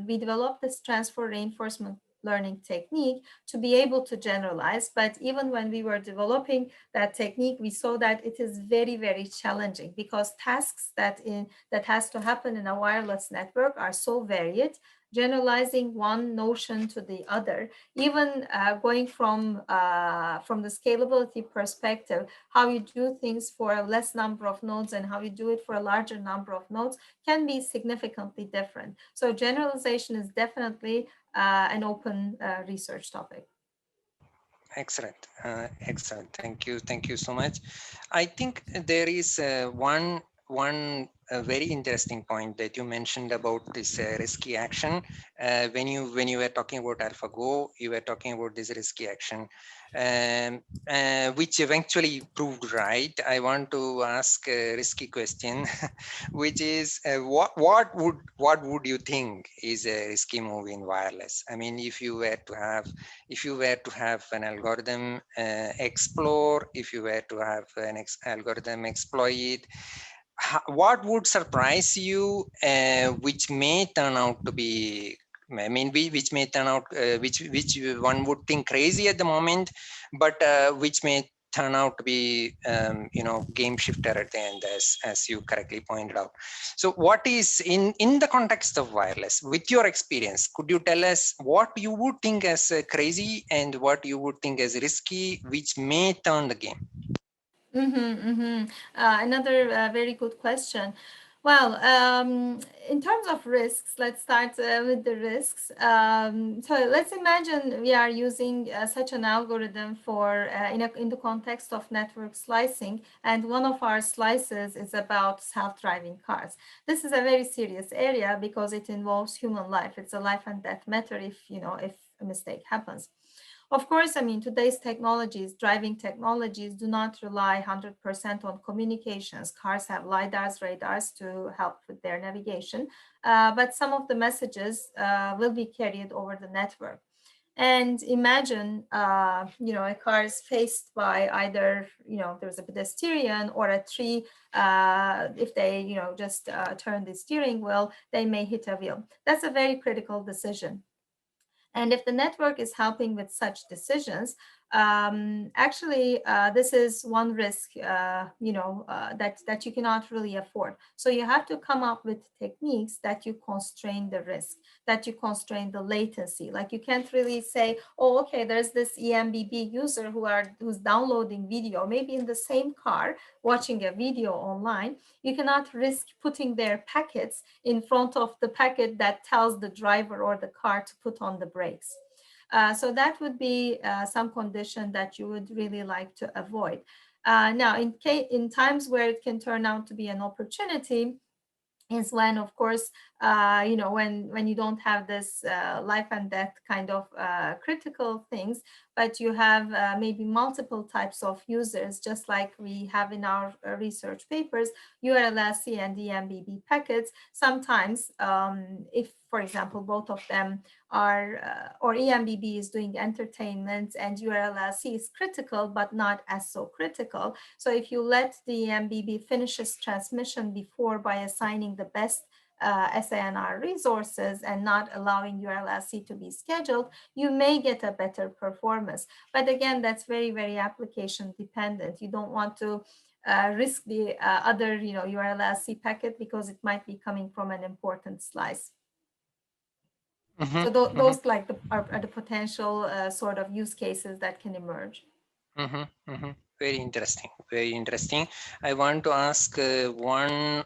We developed this transfer reinforcement learning technique to be able to generalize. But even when we were developing that technique, we saw that it is very, very challenging because tasks that has to happen in a wireless network are so varied. Generalizing one notion to the other, even going from the scalability perspective, how you do things for a less number of nodes and how you do it for a larger number of nodes can be significantly different. So generalization is definitely an open research topic. Excellent, excellent. Thank you so much. I think there is one very interesting point that you mentioned about this risky action. When you were talking about AlphaGo, you were talking about this risky action, which eventually proved right. I want to ask a risky question, which is what would you think is a risky move in wireless? I mean, if you were to have an algorithm explore, if you were to have an algorithm exploit, what would surprise you, which may turn out to be, I mean, which may turn out, which one would think crazy at the moment, but which may turn out to be, game shifter at the end, as you correctly pointed out. So what is in the context of wireless, with your experience, could you tell us what you would think as crazy and what you would think as risky, which may turn the game? Another very good question. Well, in terms of risks, let's start with the risks. So let's imagine we are using such an algorithm for in the context of network slicing, and one of our slices is about self-driving cars. This is a very serious area because it involves human life. It's a life and death matter if if a mistake happens. Of course, I mean, today's technologies, driving technologies, do not rely 100% on communications. Cars have LiDARs, radars to help with their navigation, but some of the messages will be carried over the network. And imagine, a car is faced by either, there's a pedestrian or a tree. If they, just turn the steering wheel, they may hit a wheel. That's a very critical decision. And if the network is helping with such decisions, actually, this is one risk, that you cannot really afford. So you have to come up with techniques that you constrain the risk, that you constrain the latency. Like you can't really say, oh, okay, there's this eMBB user who's downloading video, maybe in the same car, watching a video online. You cannot risk putting their packets in front of the packet that tells the driver or the car to put on the brakes. So that would be some condition that you would really like to avoid. Now, in times where it can turn out to be an opportunity, is when, of course, when you don't have this life and death kind of critical things, but you have maybe multiple types of users, just like we have in our research papers, uRLLC and eMBB packets. Sometimes, if, for example, both of them are, or eMBB is doing entertainment and uRLLC is critical, but not as so critical. So if you let the eMBB finish its transmission before by assigning the best SANR resources and not allowing uRLLC to be scheduled, you may get a better performance. But again, that's very, very application dependent. You don't want to risk the other, uRLLC packet because it might be coming from an important slice. So those like are the potential sort of use cases that can emerge. Very interesting, very interesting. I want to ask one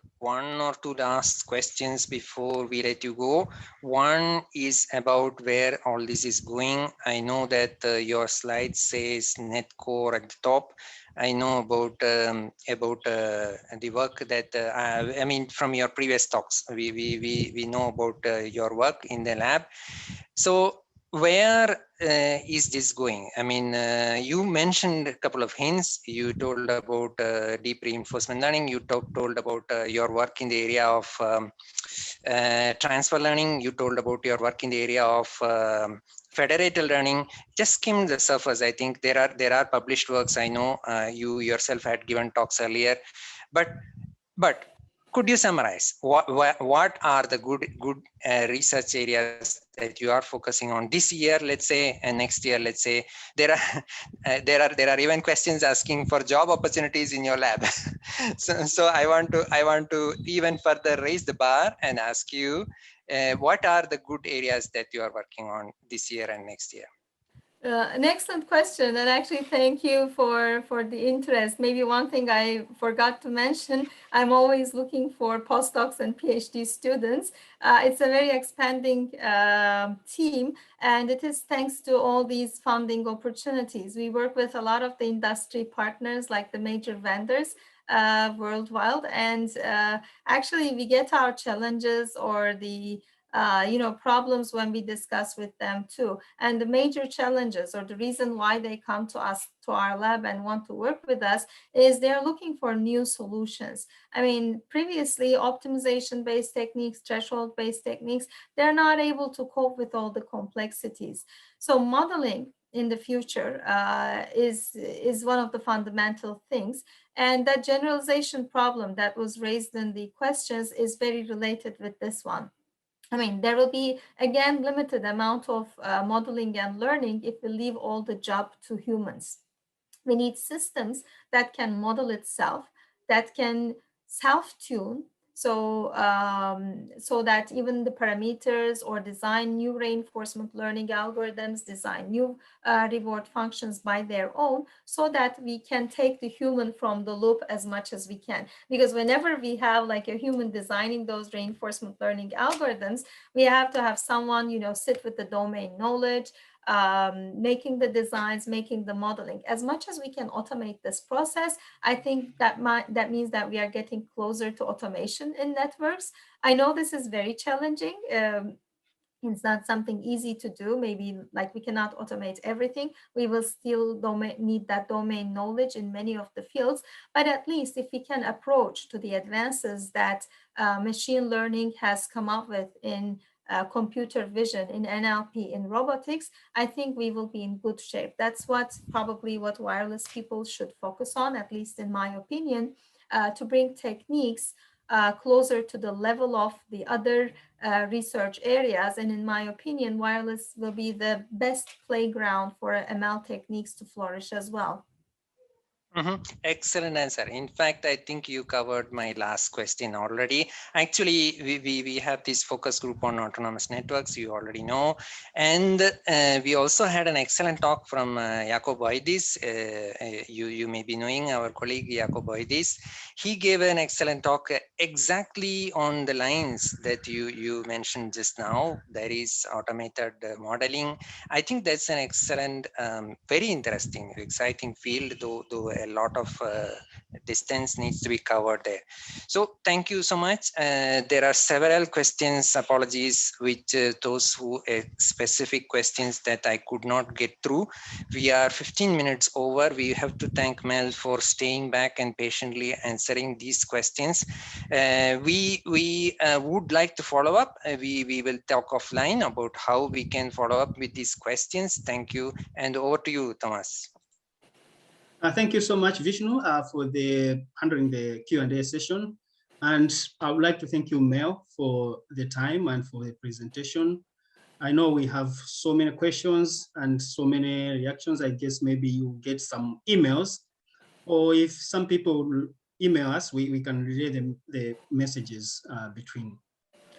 or two last questions before we let you go. One is about where all this is going. I know that your slide says net core at the top. I know about the work that I mean from your previous talks. We know about your work in the lab. So where is this going? I mean, you mentioned a couple of hints. You told about deep reinforcement learning. You told about your work in the area of transfer learning. You told about your work in the area of federated learning. Just skim the surface. I think there are published works. I know you yourself had given talks earlier, but could you summarize what are the good research areas that you are focusing on this year, let's say, and next year, let's say? There are even questions asking for job opportunities in your lab. so I want to even further raise the bar and ask you what are the good areas that you are working on this year and next year? An excellent question, and actually thank you for the interest. Maybe one thing I forgot to mention, I'm always looking for postdocs and PhD students. It's a very expanding team, and it is thanks to all these funding opportunities. We work with a lot of the industry partners, like the major vendors worldwide, and actually we get our challenges or the problems when we discuss with them too. And the major challenges or the reason why they come to us, to our lab and want to work with us is they're looking for new solutions. I mean, previously optimization-based techniques, threshold-based techniques, they're not able to cope with all the complexities. So modeling in the future is one of the fundamental things. And that generalization problem that was raised in the questions is very related with this one. I mean, there will be, again, limited amount of modeling and learning if we leave all the job to humans. We need systems that can model itself, that can self-tune, So, so that even the parameters or design new reinforcement learning algorithms, design new reward functions by their own, so that we can take the human from the loop as much as we can. Because whenever we have like a human designing those reinforcement learning algorithms, we have to have someone, you know, sit with the domain knowledge, making the designs, making the modeling. As much as we can automate this process, I think that means that we are getting closer to automation in networks. I know this is very challenging. It's not something easy to do. Maybe like we cannot automate everything. We will still need that domain knowledge in many of the fields. But at least if we can approach to the advances that machine learning has come up with in computer vision, in NLP, in robotics, I think we will be in good shape. That's probably what wireless people should focus on, at least in my opinion, to bring techniques closer to the level of the other research areas. And in my opinion, wireless will be the best playground for ML techniques to flourish as well. Excellent answer. In fact, I think you covered my last question already. Actually, we have this focus group on autonomous networks, you already know. And we also had an excellent talk from Iacoboidis. You may be knowing our colleague Iacoboidis. He gave an excellent talk exactly on the lines that you mentioned just now. There is automated modeling. I think that's an excellent, very interesting, exciting field, though a lot of distance needs to be covered there. So thank you so much. There are several questions, apologies, which those who specific questions that I could not get through. We are 15 minutes over. We have to thank Mel for staying back and patiently answering these questions. We would like to follow up. We will talk offline about how we can follow up with these questions. Thank you. And over to you, Thomas. Thank you so much, Vishnu, for handling the Q&A session. And I would like to thank you, Mel, for the time and for the presentation. I know we have so many questions and so many reactions. I guess maybe you get some emails, or if some people email us, we can relay the messages between.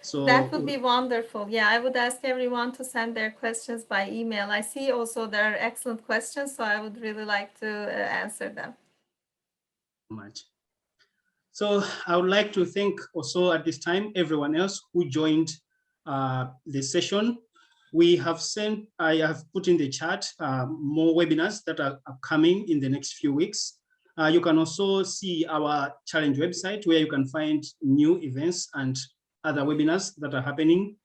So that would be wonderful. Yeah, I would ask everyone to send their questions by email. I see also there are excellent questions, so I would really like to answer them. Much. So I would like to thank also at this time everyone else who joined the session. I have put in the chat more webinars that are coming in the next few weeks. You can also see our challenge website where you can find new events and other webinars that are happening.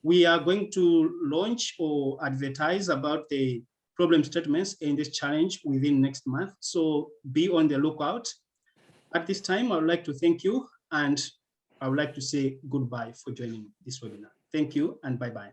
We are going to launch or advertise about the problem statements in this challenge within next month. So be on the lookout. At this time, I would like to thank you, and I would like to say goodbye for joining this webinar. Thank you and bye-bye.